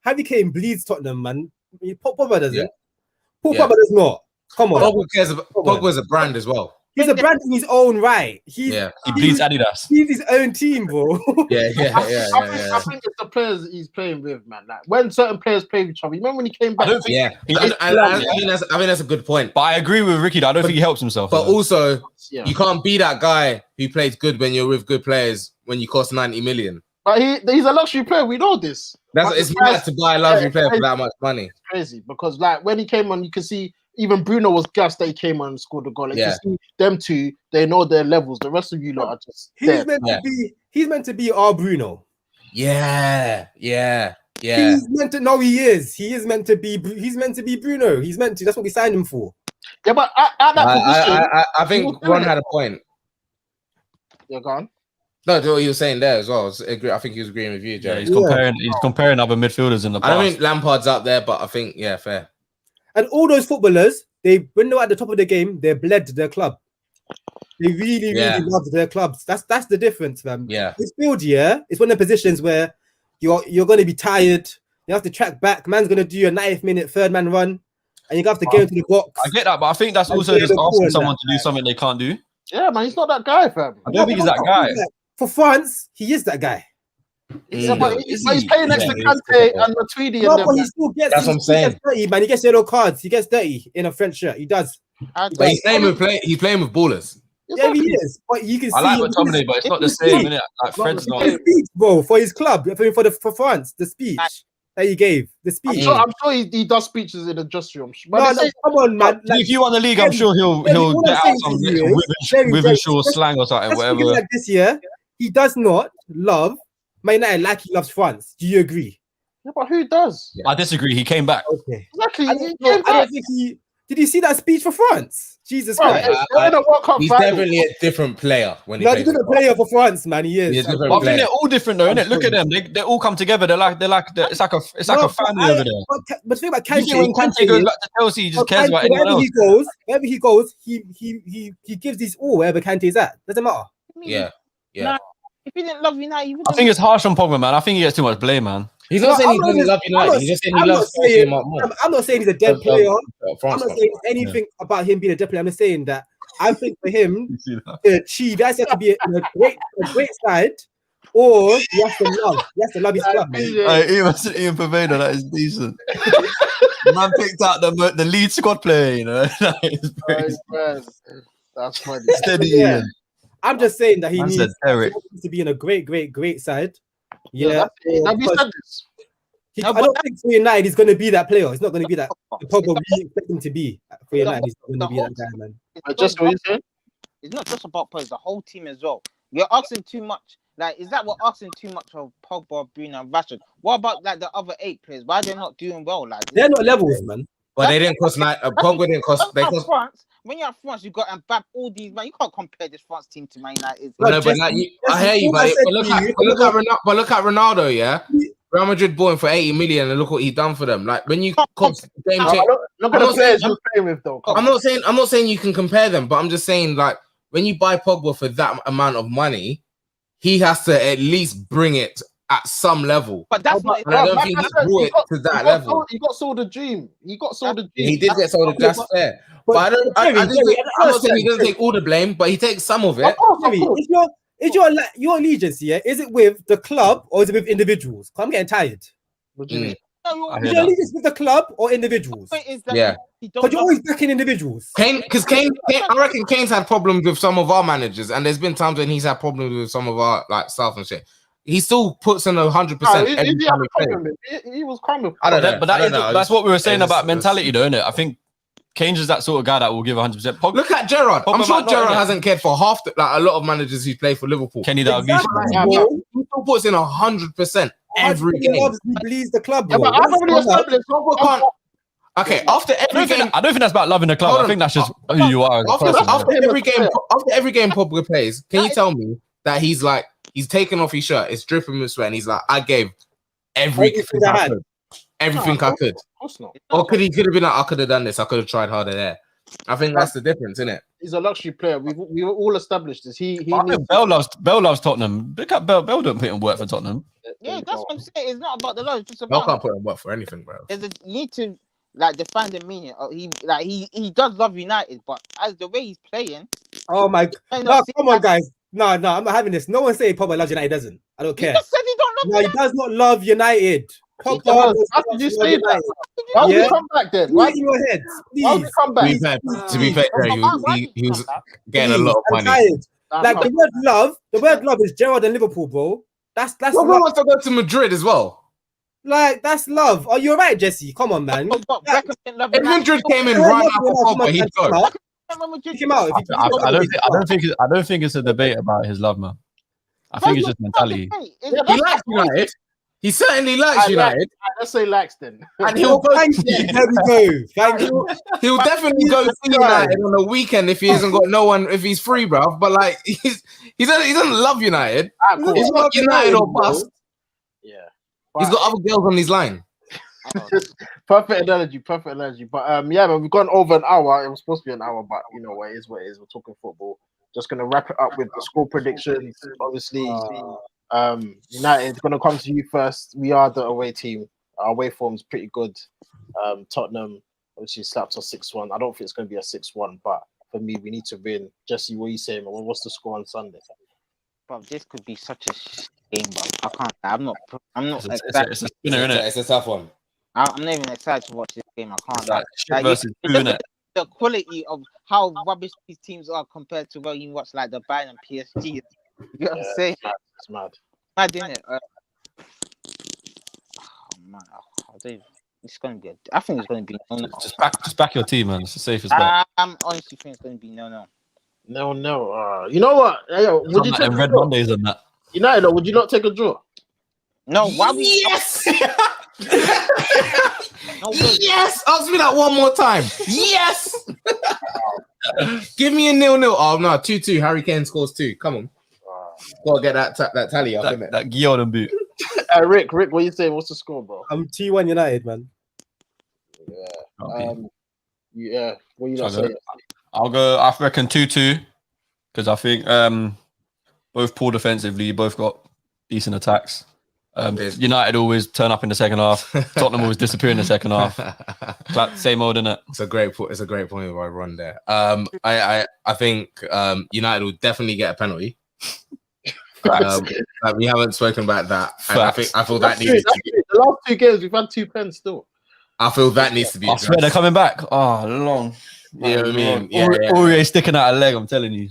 D: Harry Kane bleeds Tottenham, man. Pogba doesn't. Pogba does not. Come on.
B: Pogba's a brand as well.
D: He's a brand in his own right. He
C: bleeds Adidas.
D: He's his own team, bro.
A: I think it's the players he's playing with, man. Like when certain players play with each other. Remember when he came back?
B: I think that's a good point.
C: But I agree with Ricky. I don't think he helps himself.
B: But also, you can't be that guy who plays good when you're with good players when you cost 90 million.
A: But he's a luxury player. We know this.
B: It's mad to buy a luxury player for that much money.
A: It's crazy because like when he came on, you can see. Even Bruno was gassed that he came on and scored a goal. Like, you see them two, they know their levels. The rest of you lot are just
D: he's meant to be our Bruno.
B: Yeah.
D: He's meant to know he is. He's meant to be Bruno. He's meant to. That's what we signed him for.
A: Yeah, but at that position,
B: I think Ron had a point.
A: You're gone.
B: No, what you were saying there as well. I think he was agreeing with you, Jerry.
C: He's comparing other midfielders in the past.
B: I don't think Lampard's up there, but I think fair.
D: And all those footballers, when they're at the top of the game, they bled their club. They really loved their clubs. That's the difference, man.
B: Yeah.
D: This field, it's one of the positions where you're going to be tired. You have to track back. Man's going to do a 90th minute third man run, and you have to get into the box.
C: I get that, but I think that's also just asking someone to do something they can't do.
A: Yeah, man, he's not that guy, fam.
C: I don't think he's that guy.
D: For France, he is that guy.
A: But he's playing next to Kante and Matuidi.
D: No, but he still gets.
B: That's what I'm saying.
D: He gets dirty, man. He gets yellow cards. He gets dirty in a French shirt. He does.
B: But he's playing with ballers.
D: Yeah, he is. But you can see.
C: I like McTominay, but it's not the same, innit? Like Fred's not.
D: The speech, bro, for his club, for France, the speech that he gave, the speech.
A: I'm sure he does speeches in the dressing room.
D: No, come on, man.
C: If you won the league, I'm sure he'll get out some Withenshaw slang or something, whatever.
D: Like this year, he does not love Man United like he loves France. Do you agree?
A: Yeah, but who does?
C: I disagree. He came back.
D: Okay.
A: Exactly.
D: I don't think he. Did you see that speech for France? Jesus Christ.
B: He's definitely a different player when he plays.
D: He's a player for France, man. He is.
C: I think they're all different, though, innit? Look at them. They all come together. It's like a family over there.
D: But think about Kante.
C: When Kante goes back to Chelsea, he just cares about anyone else.
D: Wherever he goes, he gives his all wherever Kante is at. Doesn't matter.
B: Yeah.
E: Nah, if he didn't love United,
C: I think it's harsh on Pogba, man. I think he gets too much blame, man.
B: He's not saying he doesn't love United. He's just saying he loves Chelsea more.
D: I'm not saying he's a dead player. I'm not saying anything about him being a dead player. I'm just saying that I think for him to achieve, he has to be a great side, or he has to love his club.
C: Ian Pervado, that is decent. Man picked out the lead squad player, you know.
A: That's funny.
C: Steady Ian.
D: I'm just saying that he needs to be in a great side. Yeah,
A: have you said this?
D: I don't think for United he's going to be that player. He's not going to be that. Pogba we expect him to be for United. He's not going to be that guy, man.
A: Just what you saying?
E: It's not just about players, the whole team as well. You're asking too much. Like, is that what asking too much of Pogba, Bruno, and Rashford? What about like the other 8 players? Why are they not doing well? Like,
D: they're not levels, man.
B: But they didn't cost Pogba didn't cost. They cost.
E: France. When you're at France, you got Mbappe, all these, man. You can't compare this France team to Man United.
B: No, but like, I hear you, but look at Ronaldo, yeah. Real Madrid bought him for 80 million, and look what he done for them. Like when you look at the players you're playing with, though. I'm not saying you can compare them, but I'm just saying like when you buy Pogba for that amount of money, he has to at least bring it at some level.
E: But that's not.
B: And I don't think he brought it to that level.
A: He got sold a dream.
B: He did get sold a dream. That's fair. But I'm not saying he doesn't take all the blame, but he takes some of it.
D: Is your allegiance here? Is it with the club or is it with individuals? I'm getting tired.
A: What do you mean?
D: Is your allegiance with the club or individuals?
B: Yeah,
D: because you're always backing individuals.
B: Kane, I reckon Kane's had problems with some of our managers, and there's been times when he's had problems with some of our like staff and shit. He still puts in 100% every time
A: he was coming.
B: I don't know,
C: but that's what we were saying about mentality, though, isn't it? I think Kane's is that sort of guy that will give 100%.
B: Look at Gerrard. I'm sure Gerrard hasn't cared for half a lot of managers who play for Liverpool.
C: Kenny Dalglish.
B: He still puts in 100% every game.
D: He believes the club.
B: Okay, after every game,
C: I don't think that's about loving the club. I think that's just who you are.
B: After every game Pogba plays, can you tell me that he's taking off his shirt, it's dripping with sweat, and he's like, I gave everything I could. Everything I could. Of course not. Or could have been like, I could have done this, I could have tried harder there. I think that's the difference, isn't it?
A: He's a luxury player. We all established this.
C: Bell loves Tottenham. Look at Bell. Bell don't put in work for Tottenham.
E: Yeah, that's what I'm saying. It's not about the love. It's just about.
B: Bell can't put in work for anything, bro.
E: You need to define the meaning. He does love United, but as the way he's playing.
D: Oh my! No, come on, guys. No, I'm not having this. No one say Pogba loves United. Doesn't. I don't care.
E: He just said he don't love.
D: No, he does not love United.
A: How did you say that? Why would you come back then? Why in your head? Why would you come back?
B: To be fair, he was getting a lot of money.
D: Like the word love is Gerrard and Liverpool, bro. That's love.
B: Who wants to go to Madrid as well?
D: Like that's love. Are you alright, Jesse? Come on, man.
B: If Madrid came in right after Pogba, he'd go.
D: Kick him out.
C: I don't think it's a debate about his love, man. I think it's just mentality.
B: He likes United. He certainly likes United.
A: Let's say likes then.
B: And he'll go.
D: Thank you.
B: He'll definitely go to United on the weekend if he hasn't got no one, if he's free, bro. But like he doesn't love United. He's not United or bust.
A: Yeah.
B: He's got other girls on his line.
A: Perfect analogy. But man, we've gone over an hour. It was supposed to be an hour, but you know what it is. We're talking football. Just gonna wrap it up with the score predictions. Obviously, United gonna come to you first. We are the away team. Our away form's pretty good. Tottenham obviously slapped us 6-1. I don't think it's gonna be a 6-1, but for me, we need to win. Jesse, what are you saying? What's the score on Sunday?
E: Bro, this could be such a game, bro. I can't. I'm not.
C: It's a spinner, isn't it?
B: It's a tough one.
E: I'm not even excited to watch this game. I can't.
C: Shit versus who, innit?
E: the quality of how rubbish these teams are compared to when you watch like the Bayern and PSG. You know what I'm saying?
A: It's mad.
E: Mad, isn't it? Oh man, it's gonna be. I think it's gonna be no.
C: Just back your team, man. It's the safest bet.
E: I'm honestly think it's gonna be no.
A: No. You know what? Hey, yo, would you take
C: Red
A: a draw?
C: Mondays and that?
A: United, would you not take a draw?
E: No, why we?
B: Yes.
E: No way.
B: Yes. Ask me that one more time. Yes. Give me a 0-0. Oh no, 2-2. Harry Kane scores 2. Come on. Gotta get that tally up, innit?
C: That Guillaume boot.
A: Rick, what you say? What's the score, bro?
D: I'm 2-1 United, man.
A: Yeah. What you not saying?
C: I'll go. I reckon 2-2 because I think both poor defensively, both got decent attacks. United always turn up in the second half. Tottenham always disappear in the second half. Same old, innit?
B: It's a great point. It's a great point by Ron there. I think United will definitely get a penalty. We haven't spoken about that. And I feel that needs to be.
A: The last 2 games we've had 2 pens still.
B: I feel that needs to be.
C: I swear they're coming back. Oh, long.
B: You know what I mean?
C: Aurier sticking out a leg. I'm telling you.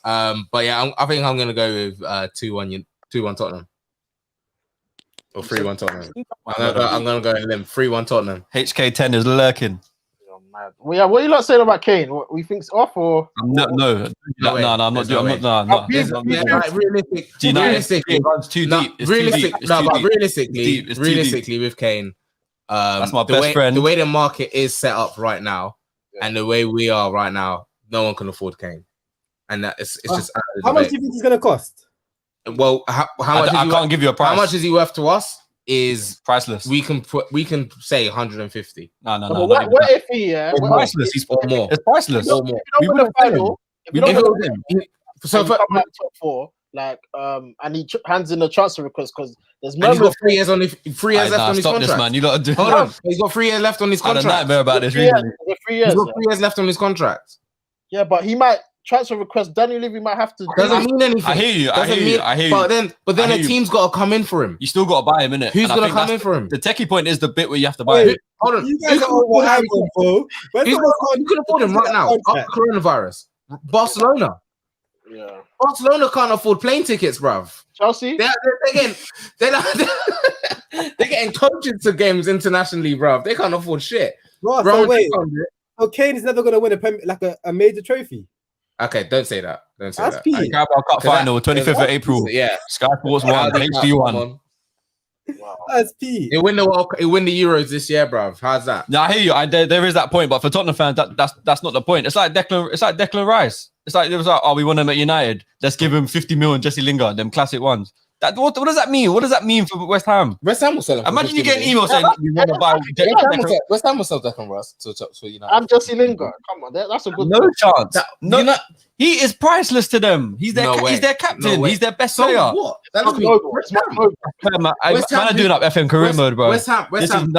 B: But yeah, I think I'm gonna go with 2-1 Tottenham. Or 3-1 Tottenham. I'm gonna go in limb. 3-1 Tottenham.
C: HK10 is lurking.
A: Oh, man. Well, yeah, what are you not saying about Kane? What we think's off or?
C: No, I'm not doing. No. Realistically, runs too deep.
B: Realistically, with Kane,
C: that's my best friend.
B: The way the market is set up right now, and the way we are right now, no one can afford Kane, and that it's just.
D: How much do you think he's gonna cost?
B: Well, how much?
C: I can't give you a price.
B: How much is he worth to us? Is
C: priceless.
B: We can say 150.
C: No.
A: What if he?
C: It's priceless. He's more. It's priceless.
A: So for top 4, like and he hands in a transfer request because there's
B: he's got 3 years left on his contract.
C: This, man. You got to do.
B: Hold on, he's got 3 years left on his contract.
C: I had a nightmare about this.
A: 3 years.
B: He's got 3 years left on his contract.
A: Yeah, but he might transfer request. Daniel Levy might have to.
B: Doesn't mean anything.
C: I hear you. I hear you.
B: But then a team's got to come in for him.
C: You still got to buy him, innit?
B: Who's going to come in for him?
C: The techie point is the bit where you have to buy him.
B: Hold on.
D: You guys are all what happened, bro.
B: You can afford him right now. After coronavirus. Barcelona.
A: Yeah.
B: Barcelona can't afford plane tickets, bruv.
A: Chelsea.
B: They're getting coaches to games internationally, bruv. They can't afford shit.
D: Bro, so wait. So Kane is never going to win a major trophy.
B: Okay, don't say that. That's
D: Pete.
C: Carabao Cup final, 25th of April.
B: Yeah.
C: Sky Sports 1, HD 1.
A: Wow.
D: That's Pete.
B: He'll win the Euros this year, bruv. How's that?
C: No, I hear you. There is that point, but for Tottenham fans, that's not the point. It's like Declan Rice. It's like it was like, we want him at United. Let's give him 50 million Jesse Lingard, them classic ones. What does that mean? What does that mean for West Ham?
B: West Ham will sell him.
C: Imagine you get an email saying we want to buy.
B: West Ham will sell Declan Rice to United.
A: I'm Jesse Lingard. Come on, that's a good.
C: No chance. He is priceless to them. He's their captain. He's their best player.
B: What? That looks
C: man are doing up FM career mode, bro.
B: West Ham. West Ham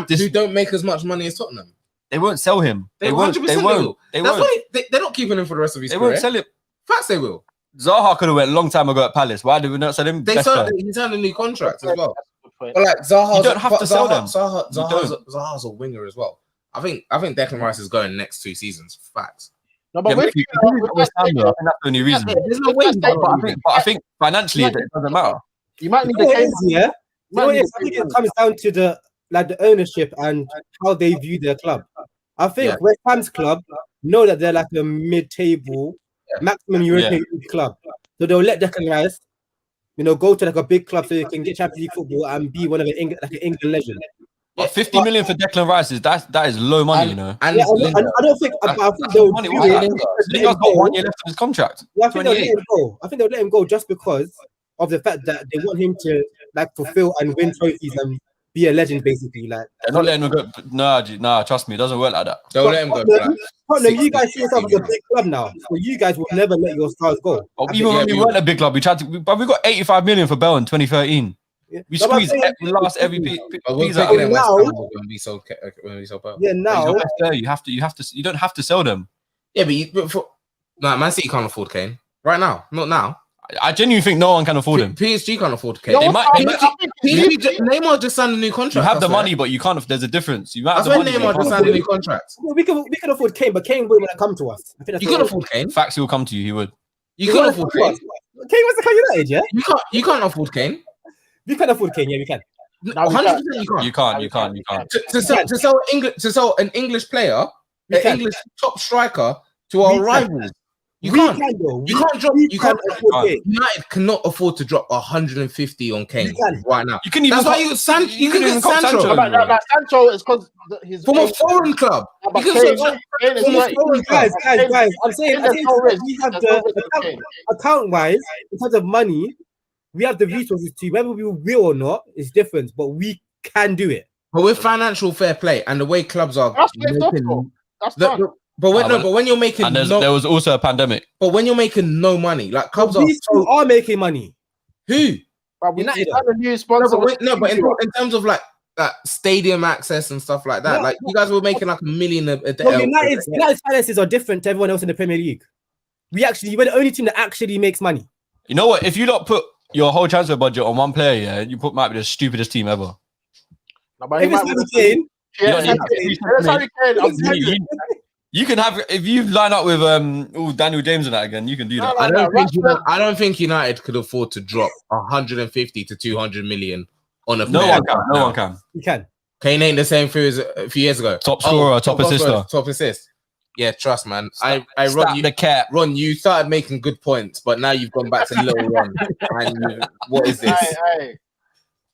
B: who don't make as much money as Tottenham.
C: They won't sell him. They won't. They're
B: not keeping him for the rest of his career.
C: They won't sell him.
B: Facts they will.
C: Zaha could have went a long time ago at Palace. Why did we not sell him?
B: He signed a new contract as well. But like Zaha,
C: you don't have to sell them.
B: Zaha's a winger as well. I think Declan Rice is going next 2 seasons. Facts.
C: No, but I think that's the only reason. There's no way. But I think financially it doesn't matter.
A: You might need the
D: yeah. I think it comes down to the ownership and how they view their club. I think West Ham's club know that they're like a mid-table, maximum European club, so they'll let Declan Rice, go to like a big club so he can get Champions League football and be one of an England legend.
C: But 50 million for Declan Rice that is low money, And
D: I don't think. I think they'll do it.
C: Lingard's got 1 year left of his contract.
D: Yeah, I think they'll let him go. I think they'll let him go just because of the fact that they want him to fulfill and win trophies and be a legend, basically. They're
C: not letting him go. Nah, trust me, it doesn't work like that.
B: Don't let him go.
D: Tottenham, you guys see yourself as a big club now, so you guys will never let your stars go.
C: Even when we weren't a big club, we got 85 million for Bell in 2013. We squeezed every piece out.
D: Yeah, now
C: you don't have to sell them.
B: Yeah, but Man City can't afford Kane right now. Not now.
C: I genuinely think no one can afford him.
B: PSG can't afford Kane.
A: No,
C: They might.
B: Neymar just signed a new contract.
C: You have the money, but you can't. There's a difference. You might have
B: That's
C: the
B: when
C: money.
B: Neymar just signed a new contract.
D: We can afford Kane, but Kane wouldn't want to come to us. I think that's
B: You can afford Kane.
C: Facts, he will come to you. He would.
B: You can afford Kane.
D: Kane wants to come United, yeah?
B: You can't afford Kane.
D: We can afford Kane, yeah, we can.
B: 100% you can't.
C: You can't.
B: To sell an English player, English top striker to our rivals. You can't drop. United cannot afford to drop 150 on Kane right now.
C: You can even.
B: That's why you can get Sancho.
A: Sancho is because he's
B: from a foreign club.
D: Guys, I'm saying we have the account-wise, in terms of money, we have the resources to, whether we will or not, is different, but we can do it.
B: But with financial fair play and the way clubs are
A: that's done.
B: But when you're making
C: and there was also a pandemic.
B: But when you're making no money, like clubs
D: are making money.
B: Who?
D: United.
A: A new sponsor.
B: But in terms of like stadium access and stuff like that, like you guys were making like $1 million a day.
D: United's finances are different to everyone else in the Premier League. We're the only team that actually makes money.
C: You know what? If you don't put your whole transfer budget on one player, yeah, might be the stupidest team ever. You can have, if you line up with Daniel James and that again, you can do that.
B: I don't think United could afford to drop 150 to 200 million on a
C: player. No one can.
D: You can.
B: Kane ain't the same thing as a few years ago.
C: Top scorer, top
B: assist. Yeah, trust, man. Ron, you started making good points, but now you've gone back to little Ron. And what is this?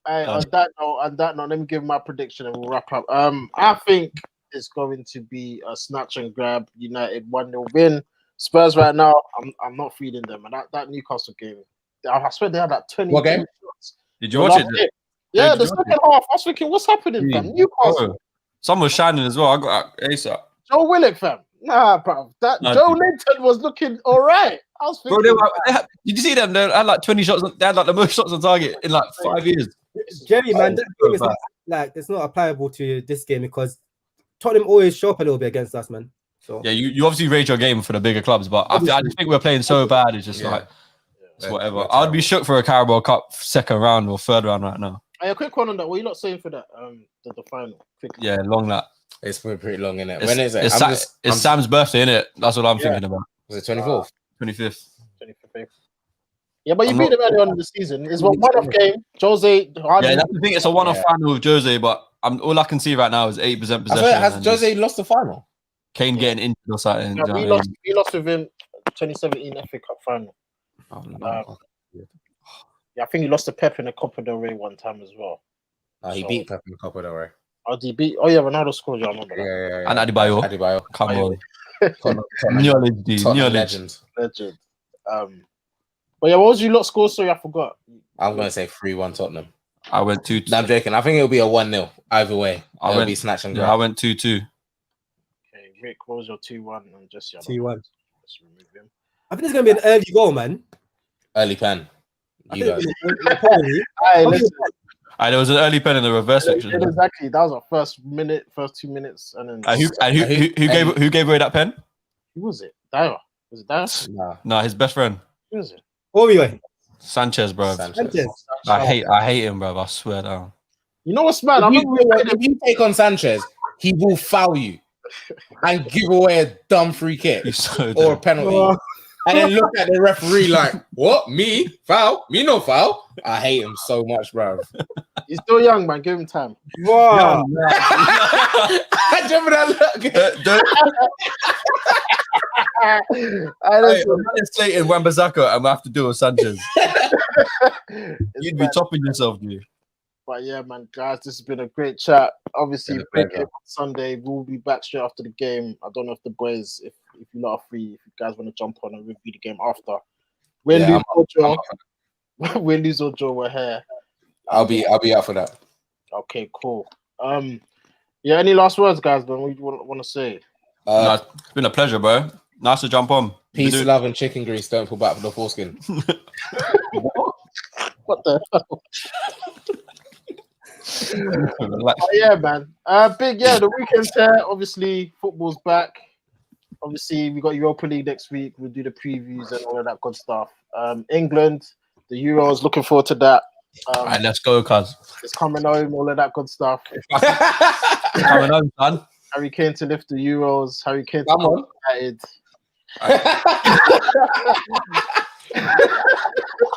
A: On that note, let me give my prediction and we'll wrap up. I think it's going to be a snatch and grab. United 1-0 win. Spurs right now, I'm not feeding them. And that Newcastle game, I swear they had like 20 shots.
C: Did you watch it?
A: Yeah, the second half. I was thinking, what's happening, fam? Newcastle.
C: Someone was shining as well. I got ASAP.
A: Joe Willock, fam. Nah, bro. Joe Linton was looking all right. I was thinking.
C: Bro, did you see them? They had like 20 shots. They had like the most shots on target in like 5 years.
D: Jerry, man, that game is like it's not applicable to this game because Tottenham always show up a little bit against us, man. So
C: yeah, you obviously rate your game for the bigger clubs, but I just think we're playing so bad. It's just it's whatever. I'd be shook for a Carabao Cup second round or third round right now.
A: A quick one on that. What are you not saying for that? The final. Quickly.
C: Yeah, long that.
B: It's pretty long, innit? When is it?
C: It's Sam's birthday, innit? That's what I'm thinking about.
B: Was it 24th?
C: 25th.
A: 25th. Yeah, but you beat them early on in the season. It's one-off game. Jose.
C: Yeah, that's the thing. It's a one-off final with Jose, but all I can see right now is 8% possession.
B: Has Jose lost the final?
C: Kane getting injured or something.
A: Yeah, we lost with him 2017 FA Cup final.
C: Oh, no.
A: Yeah, I think he lost to Pep in the Copa del Rey one time as well.
B: He beat Pep in the Copa del Rey.
A: Oh yeah, Ronaldo scored. I remember that.
B: Yeah.
C: And Adebayo. Come on. New legend.
A: But yeah, what was your lot score? Sorry, I forgot.
B: I'm gonna say 3-1 Tottenham.
C: I went 2-2.
B: No, I'm joking. I think it'll be a 1-0 either way. It'll be snatch and grab.
C: I went 2-2.
A: Okay, Rick, what was your 2-1 and just
D: 2-1?
A: Let's remove him.
D: I think it's gonna be an early goal, man.
B: Early pen. You guys.
C: There was an early pen in the reverse section.
A: Exactly. That was our first 2 minutes, and then.
C: Who gave away that pen?
A: Who was it? Dyer. Was it Dyer?
C: No, his best friend.
A: Who was it?
D: Anyway.
C: Sanchez, bro.
D: Sanchez.
C: I hate him, bro. I swear down.
A: You know what's mad?
B: If you take on Sanchez, he will foul you and give away a dumb free kick or a penalty. And then look at the referee like, what? Me? Foul? Me no foul? I hate him so much, bro.
A: He's still young, man. Give him time.
D: Wow.
B: I remember that look.
C: I'm slating Wan-Bissaka and we have to do with Sanchez. You'd be topping yourself, dude.
A: But yeah, man, guys, this has been a great chat. Obviously, big game on Sunday. We'll be back straight after the game. I don't know if the boys, if you're not free, if you guys want to jump on and review the game after. When lose or draw, we're here.
B: I'll be out for that.
A: Okay, cool. Yeah, any last words, guys? Man, what do you want to say?
C: It's been a pleasure, bro. Nice to jump on.
B: Peace, love, and chicken grease. Don't pull back for the foreskin.
A: What the hell? Yeah, man. The weekend's here. Obviously, football's back. Obviously, we got Europa League next week. We'll do the previews and all of that good stuff. England, the Euros. Looking forward to that.
C: All right, let's go, cuz.
A: It's coming home, all of that good stuff.
C: Coming home, son.
A: Harry Kane to lift the Euros. Harry Kane to
B: Come on.
A: United.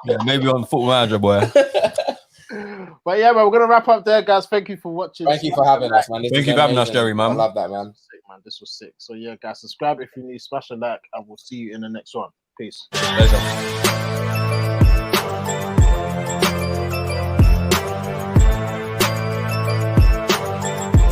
C: Yeah, maybe on Football Manager, boy.
A: But yeah, man, we're gonna wrap up there, guys. Thank you for watching.
B: Thank you for having us, man.
C: Thank you for having us, Jerry, man.
B: I love that, man.
A: Sick, man. This was sick. So yeah, guys, subscribe if you're new, smash a like, and we'll see you in the next one. Peace.
C: Pleasure.